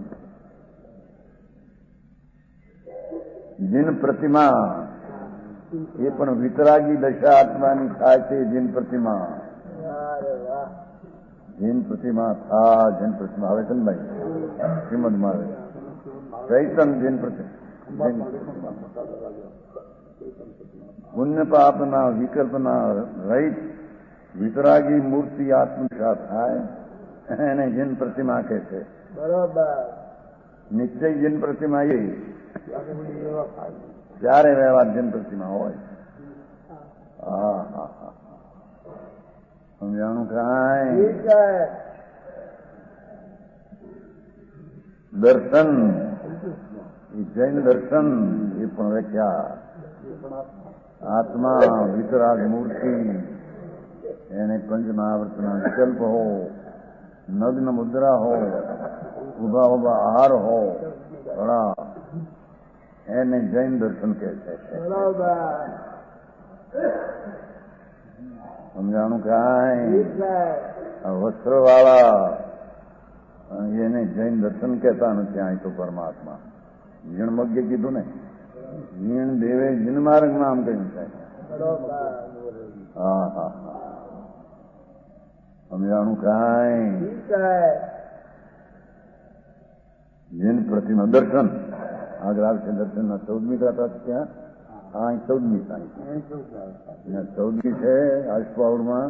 જીન પ્રતિમા એ પણ વિતરાગી દશા આત્માની થાય છે. જીન પ્રતિમા, જીન પ્રતિમા આવે છે ને ભાઈ, શ્રીમદમાં આવે ચૈતન જીન પ્રતિમા. પુણ્ય પાપના વિકલ્પના રહિત વિતરાગી મૂર્તિ આત્મસાત થાય એને જીન પ્રતિમા કહે છે. બરોબર. નિશ્ચય જીન પ્રતિમા એ ત્યારે વ્યવહાર જીન પ્રતિમા હોય. હા હા હા, સમજાણું કાંઈ? દર્શન, જૈન દર્શન એ પણ વ્યાખ્યા. આત્મા વિતરાગ મૂર્તિ, એને પંચમહાવર્તના વિકલ્પ હો, નગ્ન મુદ્રા હો, ઉભા ઉભા આહાર હો, ઘણા, એને જૈન દર્શન કહે છે. સમજાણું કાંઈ? વસ્ત્ર વાળા એને જૈન દર્શન કહેતા નથી. અહીં તો પરમાત્મા જીણ મગ્ય કીધું ને, જીણ દેવે જીન માર્ગમાં આમ કહ્યું છે. હા હા હા, સમજાણું કાંઈ? જીન પ્રતિમા દર્શન આગળ આવશે. દર્શનના 14મી કથા ત્યાં, હા 14મી સાંઈ 14મી છે આશપાવડમાં,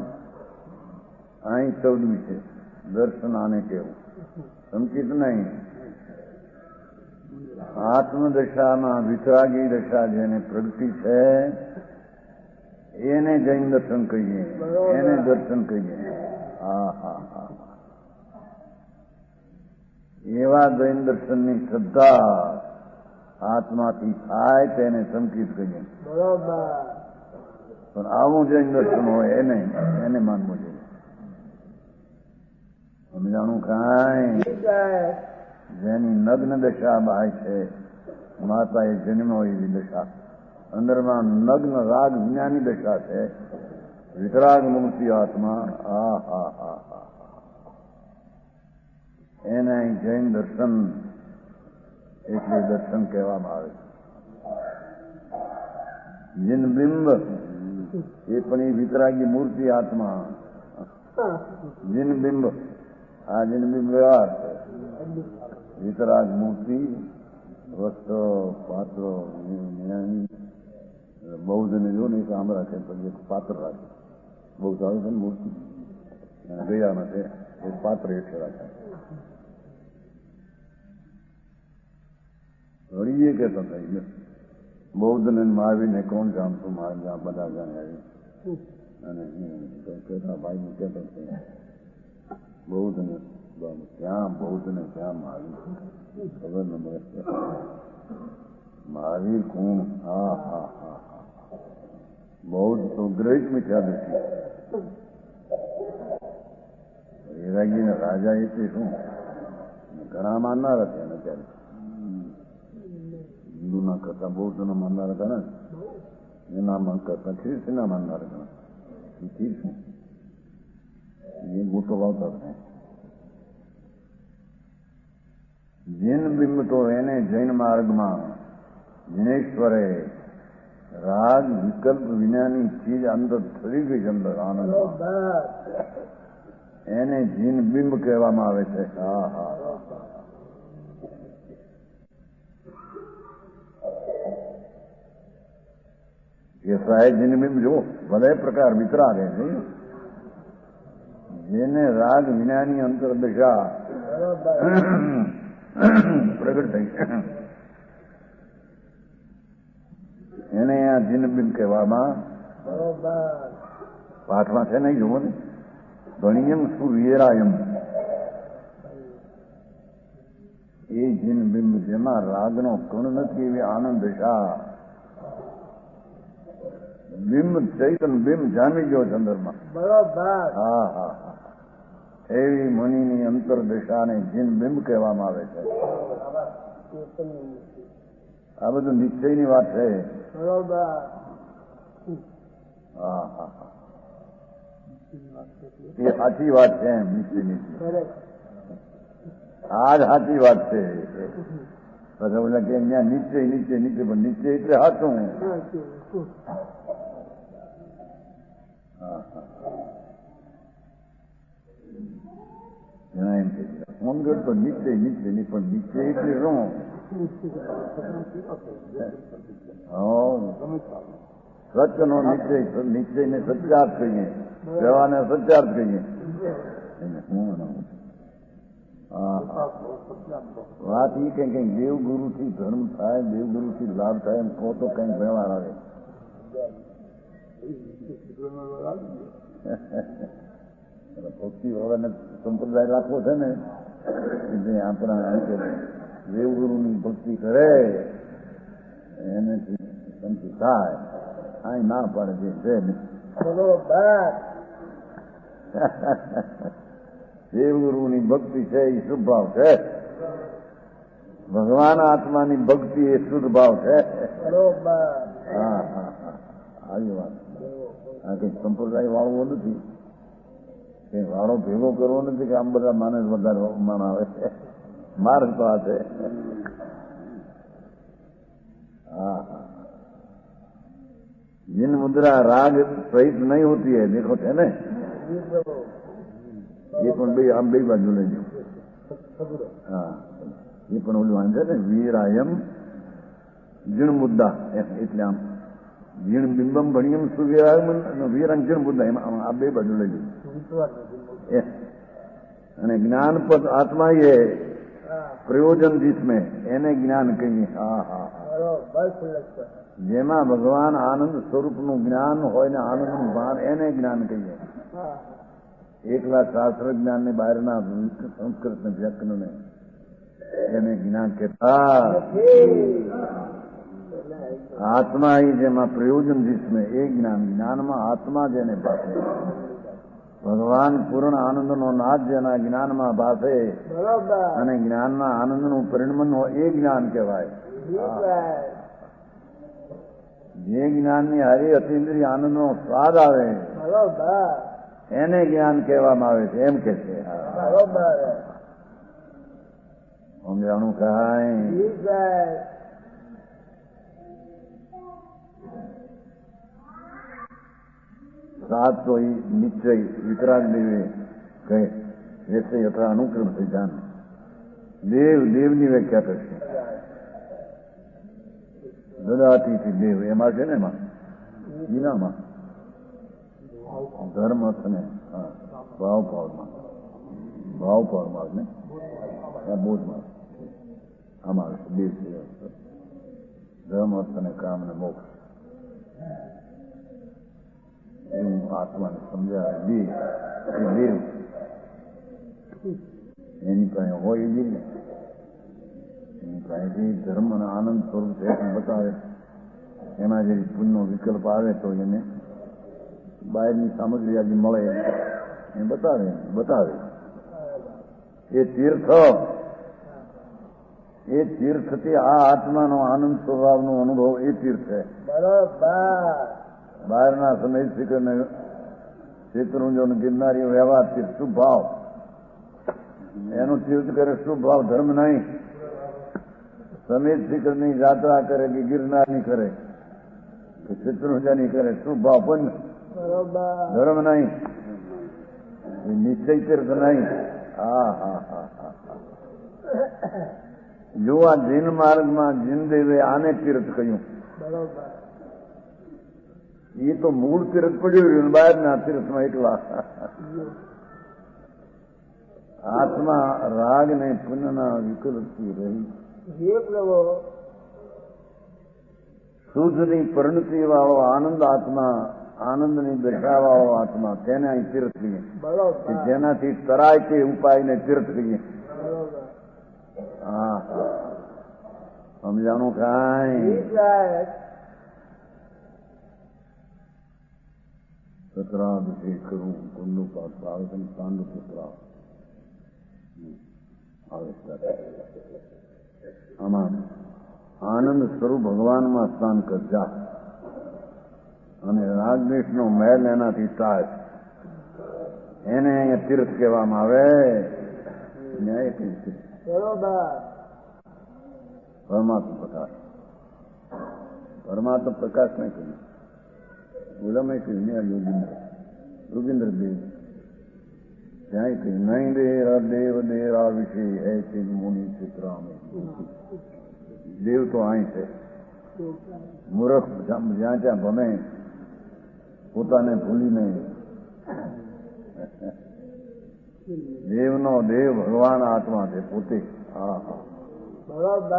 અહીં 14મી છે. દર્શન આને કેવું સમકીત નહીં. આત્મદશામાં વિતરાગી દશા જેને પ્રગતિ છે એને જૈન દર્શન કહીએ, એને દર્શન કહીએ. હા હા હા, એવા જૈન દર્શનની શ્રદ્ધા આત્માથી થાય તેને સંકિત કહીએ. પણ આવું જૈન દર્શન હોય એને માનવું જોઈએ. સમજાણું કાંઈ જેની નગ્ન દશા બાય છે, માતાએ જન્મ્યો એવી દશા, અંદરમાં નગ્ન રાગ વિજ્ઞાની દશા છે, વિતરાગ મૂર્તિ આત્મા. એને જૈન દર્શન એટલે દર્શન કહેવામાં આવે છે. જીન બિંબ એ પણ એ વિતરાગી મૂર્તિ આત્મા. જીન બિંબ, આ જીન બિંબ વ્યવહાર છે. વિતરાગ મૂર્તિ, વસ્ત્રો, પાત્રો, બૌદ્ધને જો ને આમ રાખે પછી એક પાત્ર રાખે. બૌદ્ધ આવે છે ને મૂર્તિ ગયા નથી, એક પાત્ર એટલે રાખે. ઘડીએ કહેતો થાય બૌદ્ધ ને મહાવીરને કોણ જાણતું, મારે જ્યાં બધા જાણે અને કહેતા ભાઈ કહેતો બૌદ્ધ ને ક્યાં બૌદ્ધ ને ક્યાં મહાવીર ખબર ન મળે. મહાવીર કોણ? બૌદ્ધ તો ગ્રેટ મિથ્યા દૃષ્ટિ. વૈરાગીને રાજા એટલે શું? ઘણા માનનાર હતા ને ત્યારે હિન્દુના કરતા બૌદ્ધના માનનાર હતા ને, એના કરતા ખ્રિસ્તીના માનનાર હતા. શું એ ગોટો વાવતા હતા. જૈન બિંબ તો એને જૈન માર્ગમાં જૈનેશ્વરે રાગ વિકલ્પ વિનાની ચીજ અંદર થઈ ગઈ છે, અંદર આનંદ, એને જૈન બિંબ કહેવામાં આવે છે. એ સાહેબ જૈન બિંબ જો ભલે પ્રકાર વિતરાગ છે, જેને રાગ વિનાની અંતર દશા પ્રગટ થઈ એને આ જીનબિંબ કહેવામાં. પાઠમાં છે નહીં જુઓ ને, ગણિયમ સુવીરાયમ, એ જીનબિંબ જેમાં રાગનો કણ નથી એવી આનંદ દશા. બિંબ ચૈતન બિંબ જામી ગયો ચંદ્રમાં. એવી મુનિની અંતર દશાને જીન બિંબ કહેવામાં આવે છે. આ બધું નિશ્ચયની વાત છે. એ સાચી વાત છે એમ નિશ્ચયની. આ જ સાચી વાત છે. પછી ઓલા કે ત્યાં નિશ્ચય નિશ્ચય નિશ્ચય, પણ નિશ્ચય એટલે સાચું. એમ કે સમજણ તો નિશ્ચય નિશ્ચય નહીં, પણ નિશ્ચય એટલે શું? સત્યનો નિશ્ચય, નિશ્ચયને સત્યાર્થ કહીએ, સેવાને સત્યાર્થ કહીએ. વાત એ કે કંઈક દેવગુરુથી ધર્મ થાય, દેવગુરુથી લાભ થાય એમ કહો તો કંઈક વ્યવહાર આવે. ભક્તિ વાળાને સંપ્રદાય રાખવો છે ને, એટલે આપણા દેવગુરુની ભક્તિ કરે એને સંતિ થાય. આ ના પાડે છે દેવગુરુની ભક્તિ છે એ શુભ ભાવ છે. ભગવાન આત્માની ભક્તિ એ શુદ્ધ ભાવ છે. આવી વાત. આ કઈ સંપ્રદાય વાળવો નથી, કઈ વાળો ભેગો કરવો નથી કે આમ બધા માણસ વધારે અપમાન આવે. માર્ગ તો આ છે. जिन मुद्रा राग सहित नहीं होती है, देखो है ना, ये पण બે આમ બે બાજુ લઈ જાઓ. એ પણ ઓલું વાંચે ને વીરાયમ જીણ મુદ્દા, એટલે આમ જીણ બિંબમ ભણિયમ સુવીરાયમ વીરમ જીણ મુદ્દા, એમાં આ બે બાજુ લઈ જાઓ. અને જ્ઞાન પદ આત્મા એ પ્રયોજન જીતમે એને જ્ઞાન કહીએ. જેમાં ભગવાન આનંદ સ્વરૂપનું જ્ઞાન હોય ને આનંદનું ભાન, એને જ્ઞાન કહીએ. એકલા શાસ્ત્ર જ્ઞાન ને બહારના સંસ્કૃત ને વ્યાકરણ ને એને જ્ઞાન કહેતા. आत्मा ही जेમાં प्रयोजन जिसमें એ જ્ઞાન જ્ઞાનમાં આત્મા જેને ભાસે ભગવાન પૂર્ણ આનંદનો નાદ જેના જ્ઞાનમાં ભાસે બરોબર અને જ્ઞાનના આનંદનું પરિણમન હોય એ જ્ઞાન કહેવાય. જે જ્ઞાનની હારી અતિન્દ્રિય આનંદનો સ્વાદ આવે બરોબર એને જ્ઞાન કહેવામાં આવે છે એમ કે છે. બરોબર સમજાણું કાંઈ જી સાહેબ सात तो ही निश्चय वितराग देवे कहे जैसे यथा अनुक्रम सिद्धांत देव देवની વ્યાખ્યા કરશે. દદાતીથી દેવ એમાં છે ને એમાં ગીરામાં ધર્મ અર્થને ભાવભાવમાં ને બોધમાં આમાં દેવ ધર્મ અર્થ અને કામ અને મોક્ષ એવું આત્માને સમજાવે. દેવ એની પાસે હોય જ ને એની પાસેથી ધર્મ અને આનંદ સ્વરૂપ છે એમ બતાવે. એમાં જે પુણ્યનો વિકલ્પ આવે તો એને બહારની સામગ્રી આજે મળે એ બતાવે. એ તીર્થથી આ આત્માનો આનંદ સ્વભાવનો અનુભવ એ તીર્થ છે. બરોબર બહારના સમય શિખરને શેત્રુંજો ગિરનારી વ્યવહાર તીર્થ શુભ ભાવ એનું તીર્થ કરે શુભ ભાવ ધર્મ નહીં. સમેત શિખરની યાત્રા કરે કે ગિરનારની કરે કે શેત્રુંજાની કરે શુભ ભાવ પણ ધર્મ નહીં. નિશ્ચય તીર્થ નહીં. જો આ જીન માર્ગમાં જીન દેવે આને તીર્થ કહ્યું. બરોબર એ તો મૂળ તીર્થ પડ્યું રહ્યું બહારના તીર્થમાં એકલા. આત્મા રાગ ને પુનઃના વિકલ્પથી રહી જી પ્રભુ શુદ્ધની પરિણતિ વાળો આનંદ આત્મા આનંદની દશા વાળો આત્મા તેને અહીં તીર્થ કહીએ. બરોબર જેનાથી તરાય તે ઉપાયને તીર્થ કહીએ. બરોબર હા સમજાણું કાંઈ જી સાહેબ સત્રાભિષેક કરું કુંડુ પાવન પાંડુ પુત્ર આમાં આનંદ સ્વરૂપ ભગવાનમાં સ્નાન કરજા અને રાગદ્વેષનો મેલ એનાથી તાજ એને અહીંયા તીર્થ કહેવામાં આવે. ન્યાય કઈ છે બરોબર પરમાત્મા પ્રકાશ નહીં કહ્યું. બોલામાં કહ્યું ને યોગીન્દ્ર દેવ ત્યાં કહ્યું નહીં દેવ દેરા વિશે હે ચિદ મુનિ ચિત્રામે. દેવ તો અહીં છે. મૂર્ખ જ્યાં ત્યાં ભમે પોતાને ભૂલીને દેવનો દેવ ભગવાન આત્મા છે પોતે. બરોબર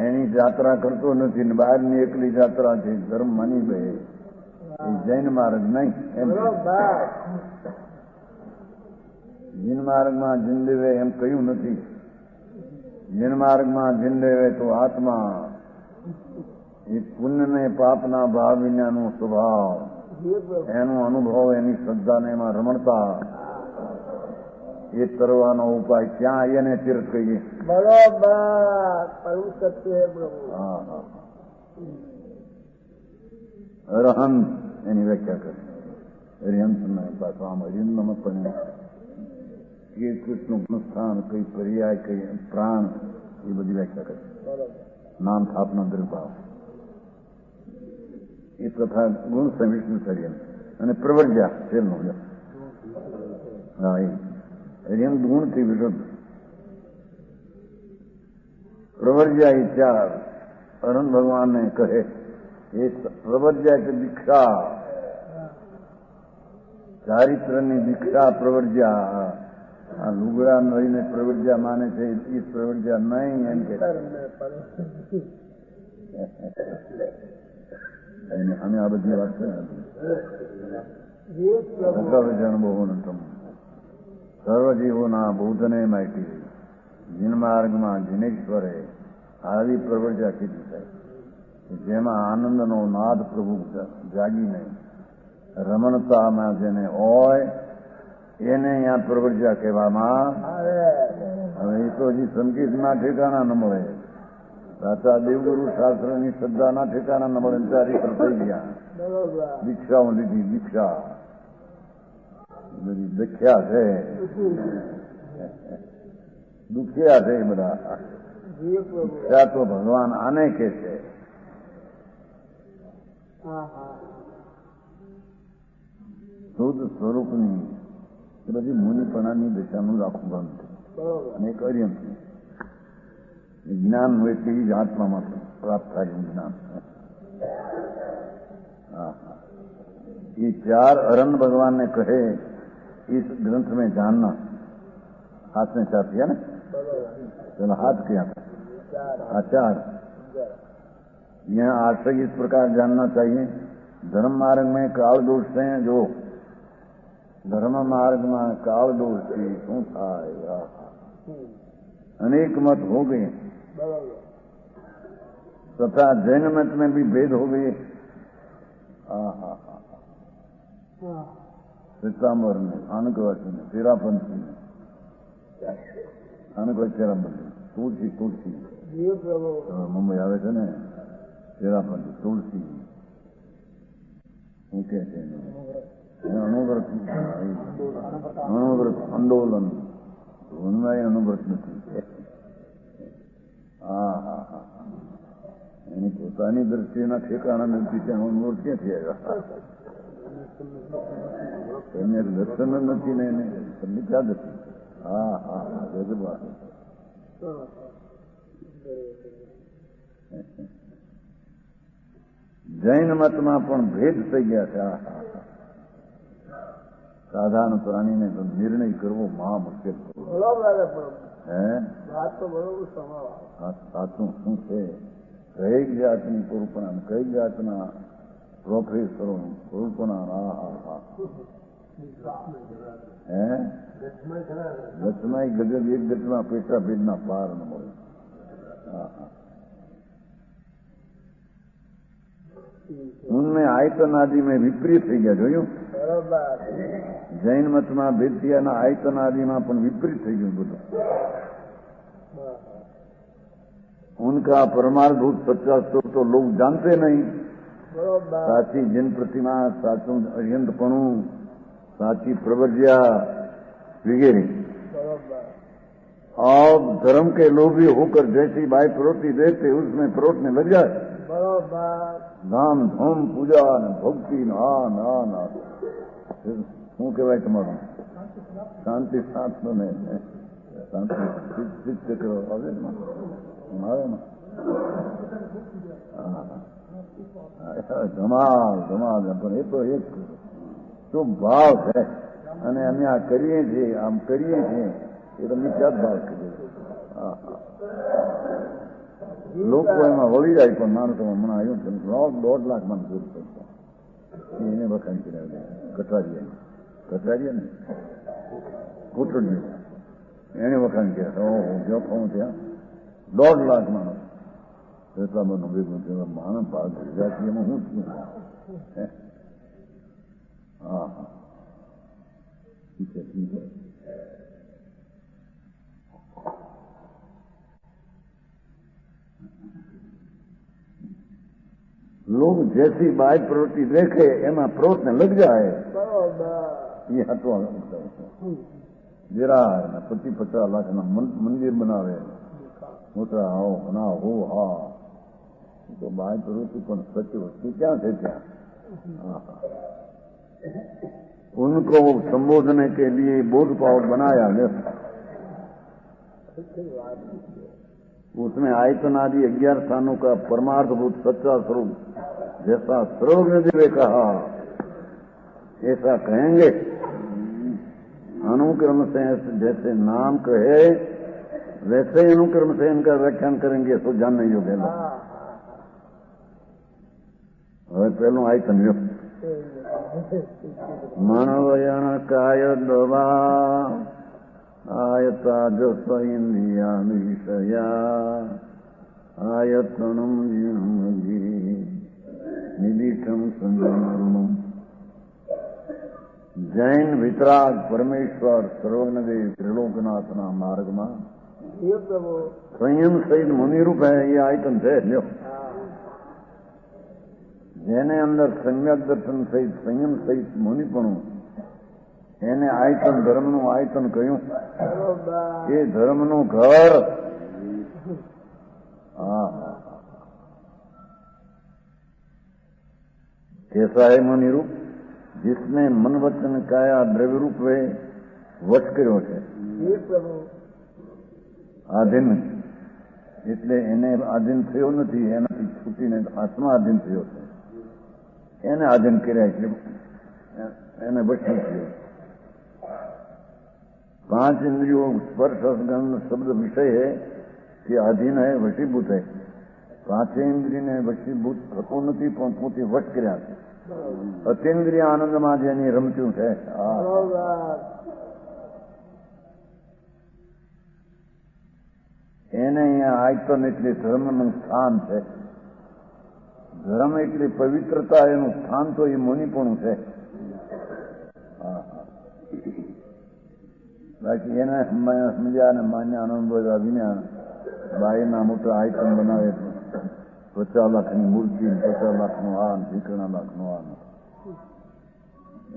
એની જાત્રા કરતો નથી ને બહારની એકલી જાત્રા છે. ધર્મ માની બે એ જૈન માર્ગ નહીં. બરોબર જીન માર્ગમાં જીન દેવે એમ કહ્યું નથી. જીન માર્ગમાં જીન દેવે તો આત્મા એ પુણ્ય ને પાપના ભાવ વિનાનો સ્વભાવ જી પ્રભુ એનો અનુભવ એની શ્રદ્ધાને એમાં રમણતા એ કરવાનો ઉપાય ક્યાં એને તીર્થ કહીએ. બરોબર પરમ સત્ય હે પ્રભુ અરહંત એની વ્યાખ્યા કરે. અરિહંત પાછું આમ અરિહંતમાં પણ એ કૃષ્ણનું સ્થાન કઈ પર્યાય કઈ પ્રાણ એ બધી વ્યાખ્યા કરે. નામ થાપનો દ્રભાવ એ તથા ગુણ સમિષ્ણ કરીએ અને પ્રવર્જા છેલ્લો હા એ અરિહંત ગુણથી વિરુદ્ધ પ્રવર્જા એ ચાર અનંત ભગવાનને કહે એ પ્રવર્જા કે દીક્ષા ચારિત્રની દીક્ષા પ્રવર્જા. આ લુગડા નળીને પ્રવર્જા માને છે એ પ્રવર્જા નહીં એમ કે અમે આ બધી વાત છે. સર્વજીવોના બૌદ્ધને માટી જીન માર્ગમાં જીનેશ્વરે આવી પ્રવર્જા કીધી થાય. જેમાં આનંદનો નાદ પ્રભુ જાગીને રમણતામાં જેને હોય એને અહીંયા પ્રવર્જ્યા કહેવામાં હવે એ તો હજી સંગીતના ઠેકાણા ન મળે, સાચા દેવગુરુ શાસ્ત્રની શ્રદ્ધાના ઠેકાણા ન મળે, ચારી પર થઈ ગયા, દીક્ષાઓ લીધી, દીક્ષા બધી દખ્યા છે, દુખ્યા છે બધા. દીક્ષા તો ભગવાન આને કે છે. શુદ્ધ સ્વરૂપની બધી મુનિપણાની દિશાનું રાખવું બંધ અને કર્યમ જ્ઞાન હોય તેવી જ આત્મામાં પ્રાપ્ત થાય જ્ઞાન. ये चार अरण्य भगवान ने कहे इस ग्रंथ में जानना. हाथ में चार किया ना, चलो हाथ किया आचार. यह आश्रय इस प्रकार जानना चाहिए. धर्म मार्ग में काल दोष है, जो धर्म मार्ग में काल दोष थी शू थाय अनेक मत हो गए तथा जैन मत में भी भेद हो गए. श्वेतांबर में, आनकवासी में, तेरापंथी में, आनकवासी तुलसी तुलसी मुंबई आवे છે ને તેરાપંથી તુલસી શું કે છે અનુવ્રત આંદોલન ઉન્માય અનુવ્રત નથી. એની પોતાની દ્રષ્ટિના ઠેકાણા નથી ત્યાં અનુવ્રત ક્યાંથી આવ્યા? એને દર્શન જ નથી ને એને તમને ક્યાં નથી. ગજબા. જૈન મતમાં પણ ભેદ થઈ ગયા છે. સાધારણ પ્રાણીને તો નિર્ણય કરવો મહા મુશ્કેલ. સાચું શું છે, કઈ જાતની કલ્પના, કઈ જાતના પ્રોફેસરો કલ્પના. ગચમાં ગજબ એક ગચમાં પેટા ભેદના પાર ન મળે. ઉનમેं आयतन आदि में विपरीत થઈ ગયા. જોયું? જૈન મતમાં ભેદ થયાના આયતન આદિમાં પણ વિપરીત થઈ ગયું બધું. उनका परमार्थभूत सच्चा स्वरूप तो लोग जानते नहीं. साची जिन प्रतिमा, साचू अरियंतपणु, साची प्रवर्ज्या वगैरह. अब धर्म के लोभी होकर जैसी बाई प्रवृत्ति देते उसमें प्रवृत्ति लग जाए. નામ ધૂમ પૂજા ને ભક્તિ ના શું કહેવાય તમારું? શાંતિ સાધનો ને શાંતિ ચક્ર આવે ને ધમાલ ધમાલ. પણ એ તો એક શુભ ભાવ છે અને અમે આ કરીએ છીએ, આમ કરીએ છીએ, એ તો મિથ્યા ભાવ કીધું. લોકો એમાં વળી જાય પણ માનું તો મને આવ્યું 1.5 લાખ મને દૂર પડતો એને વખાણ કર્યા. કટારીએ ને કૂટડીએ એને વખાણ કર્યા. જો કહું ત્યાં 1.5 લાખ માણસ એટલા બધું ભેગું થયું. માણસ ભાગ ગુજરાતી એમાં શું થયું? ઠીક છે. लोग जैसी बाह्य प्रवृत्ति देखे एમાં प्रवृत्ति लग जाए. ये हटवा जरा 50 लाख ना मंदिर बनावे मोटा हो ना हो. तो बाह्य प्रवृत्ति પણ સચ્ચી વસ્તુ ક્યાં છે ત્યાં? उनको संबोधने के लिए बोध पावक बनाया गया. उसमें आयतन आदि 11 स्थानों का परमार्थभूत सच्चा स्वरूप जैसा सर्वज्ञ ने कहा ऐसा कहेंगे. अनुक्रम से जैसे नाम कहे वैसे अनुक्रम से इनका व्याख्यान करेंगे तो जानने योग्य है. હવે પેલું આયતન માનવયણ કાય દવા आयता जस इंद्रिया विषया આયતનમ જીર્ણમજી નિદિષ્ટમ સંજ્ઞાનમ. જૈન વિતરાગ પરમેશ્વર સર્વજ્ઞદેવ ત્રિલોકનાથના માર્ગમાં સંયમ સહિત મુનિરૂપ હે એ આયતન છે. લ્યો, જેને અંદર સમ્યક દર્શન સહિત સંયમ સહિત મુનિપણું એને આયતન ધર્મનું આયતન કહ્યું. એ ધર્મનું ઘર. कैसा है मुनिरूप जिसने मन वचन काया द्रव्य रूप वे વશ કર્યો છે. આધીન એટલે એને આધીન થયો નથી, એનાથી છૂટીને આત્મા આધીન થયો છે. એને આધીન કર્યા એટલે એને વશી થયો. 5 इंद्रियों स्पर्श गंध शब्द विषय है कि अधीन है, वशीभूत है. 5 इंद्रिय ने वशीभूत થતો નથી પણ પોતે વશ કર્યા છે. અતિન્દ્રિય આનંદમાં જેની રમતું છે. એને અહીંયા આયતન એટલે ધર્મનું સ્થાન છે. ધર્મ એટલે પવિત્રતા, એનું સ્થાન તો એ મુનિપણું છે. બાકી એને સમજ્યા ને માન્યા આનંદ વિના બાયના મોટા આયતન બનાવે. 50 લાખની મૂર્તિ, 50 લાખનું આ, 50 લાખનું આ,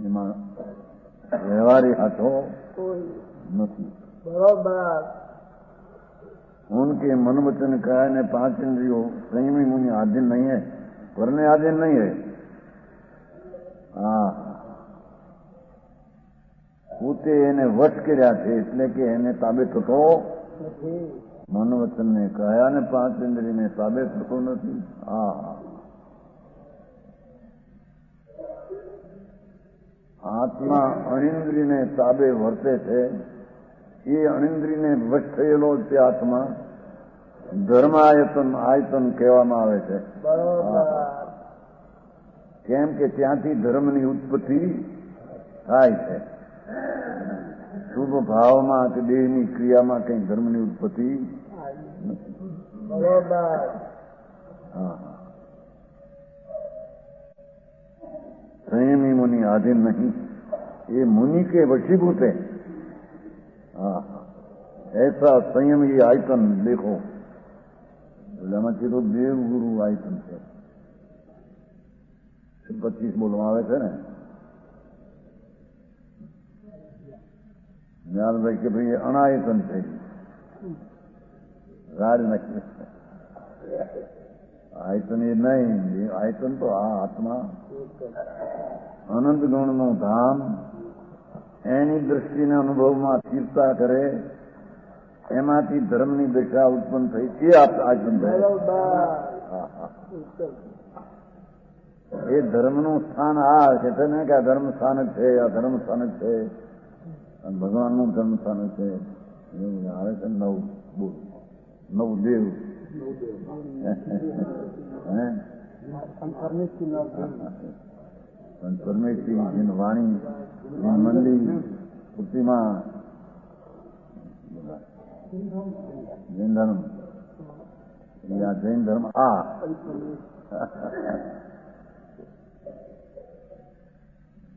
એમાં વ્યવહારિક હાથો નથી. બરોબર. उनके मन वचन काया ने 5 इंद्रियों संयमी मुनि आधीन नहीं है, वरने आधीन नहीं है. પોતે એને વશ કર્યા છે એટલે કે એને તાબે થતો મન વચન ને કાયા ને 5 ઇન્દ્રિયને તાબે થતો નથી. આત્મા અણિન્દ્રિયને તાબે વર્તે છે. એ અણિન્દ્રિયને વશ થયેલો તે આત્મા ધર્મ આયતન કહેવામાં આવે છે. કેમ કે ત્યાંથી ધર્મની ઉત્પત્તિ થાય છે. શુભ ભાવમાં કે દેહની ક્રિયામાં કઈ ધર્મની ઉત્પત્તિ નથી. संयमी मुनि आधीन नहीं, ये मुनि के वशीभूत है. ऐसा संयम ये आयतन देखो. એમાંથી તો દેવ ગુરુ આયતન છે. 25 બોલવામાં આવે છે ને. જ્ઞાનભાઈ કે ભાઈ અનાયતન છે, રાજ નક્કી. આયતન એ નહીં, આયતન તો આ આત્મા અનંત ગુણનું ધામ, એની દ્રષ્ટિને અનુભવમાં સ્થિરતા કરે, એમાંથી ધર્મની દશા ઉત્પન્ન થઈ, એ આયતન થાય. એ ધર્મનું સ્થાન આ છે ને કે આ ધર્મ સ્થાનક છે, આ ધર્મ સ્થાનક છે, ભગવાનનું ધર્મ સ્થાનક છે. આવે છે નવ દેવ પરમેશ્વરી જેન વાણી, જેન મંદિર, પ્રતિમા, જૈન ધર્મ. આ જૈન ધર્મ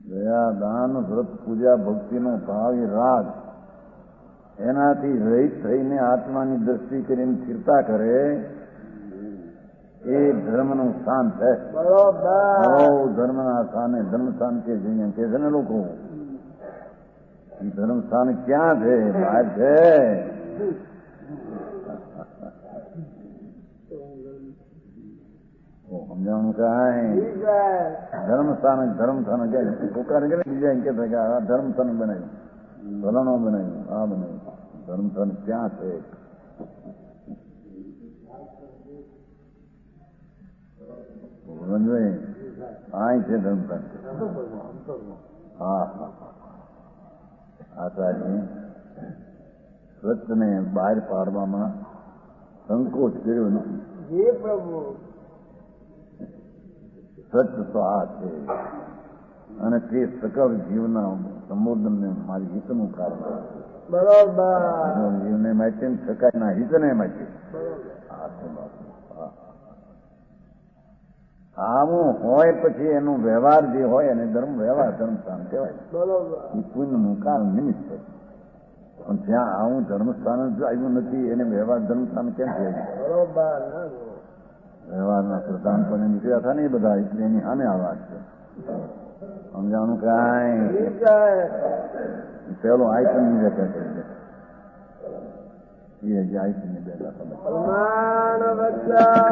દયા, દાન, વ્રત, પૂજા, ભક્તિનો ભાવ એ રાગ, એનાથી રહિત થઈને આત્માની દ્રષ્ટિ કરીને સ્થિરતા કરે, એ ધર્મનું સ્થાન છે. ધર્મના સ્થાને ધર્મ સ્થાન કે જઈએ કે છે ને લોકો. એ ધર્મ સ્થાન ક્યાં છે? બહાર છે. સમજાવવાનું કાંઈ ધર્મ સ્થાન કે પોકારે કે બીજા એમ કે ધર્મ સ્થાન બનાવ્યું, ભલાનો બનાવ્યું, આ બનાવ્યું. ધર્મ સ્થાન ક્યાં છે? આ છે ધર્મ સ્થાન. આચાર્ય સત્યને બહાર પાડવામાં સંકોચ કર્યો નથી. સત્ય તો આ છે, અને તે સકળ જીવના સંબોધનને મારી હિતનું કારણ છે. બરોબર. જીવને માટે સકાયના હિતને માટે આ છે. આવું હોય પછી એનું વ્યવહાર જે હોય એને વ્યવહાર ધર્મસ્થાન કહેવાય. બરોબર. એ પુણ્યનું કારણ નિમિત્ત છે. પણ જ્યાં આવું ધર્મસ્થાન જ આવ્યું નથી એને વ્યવહાર ધર્મસ્થાન કેમ કહેવાય? બરોબર. વ્યવહારના પ્રધાન પણ એની ક્રિયા થાય ને બધા, એટલે એની સામે આ વાત છે. સમજાવવાનું કાંઈ પેલો આઈટમ ની વ્યાખ્યા કરી દે. એ જે આઈટમ ની વ્યાખ્યા પ્રમાણ વચ્ચા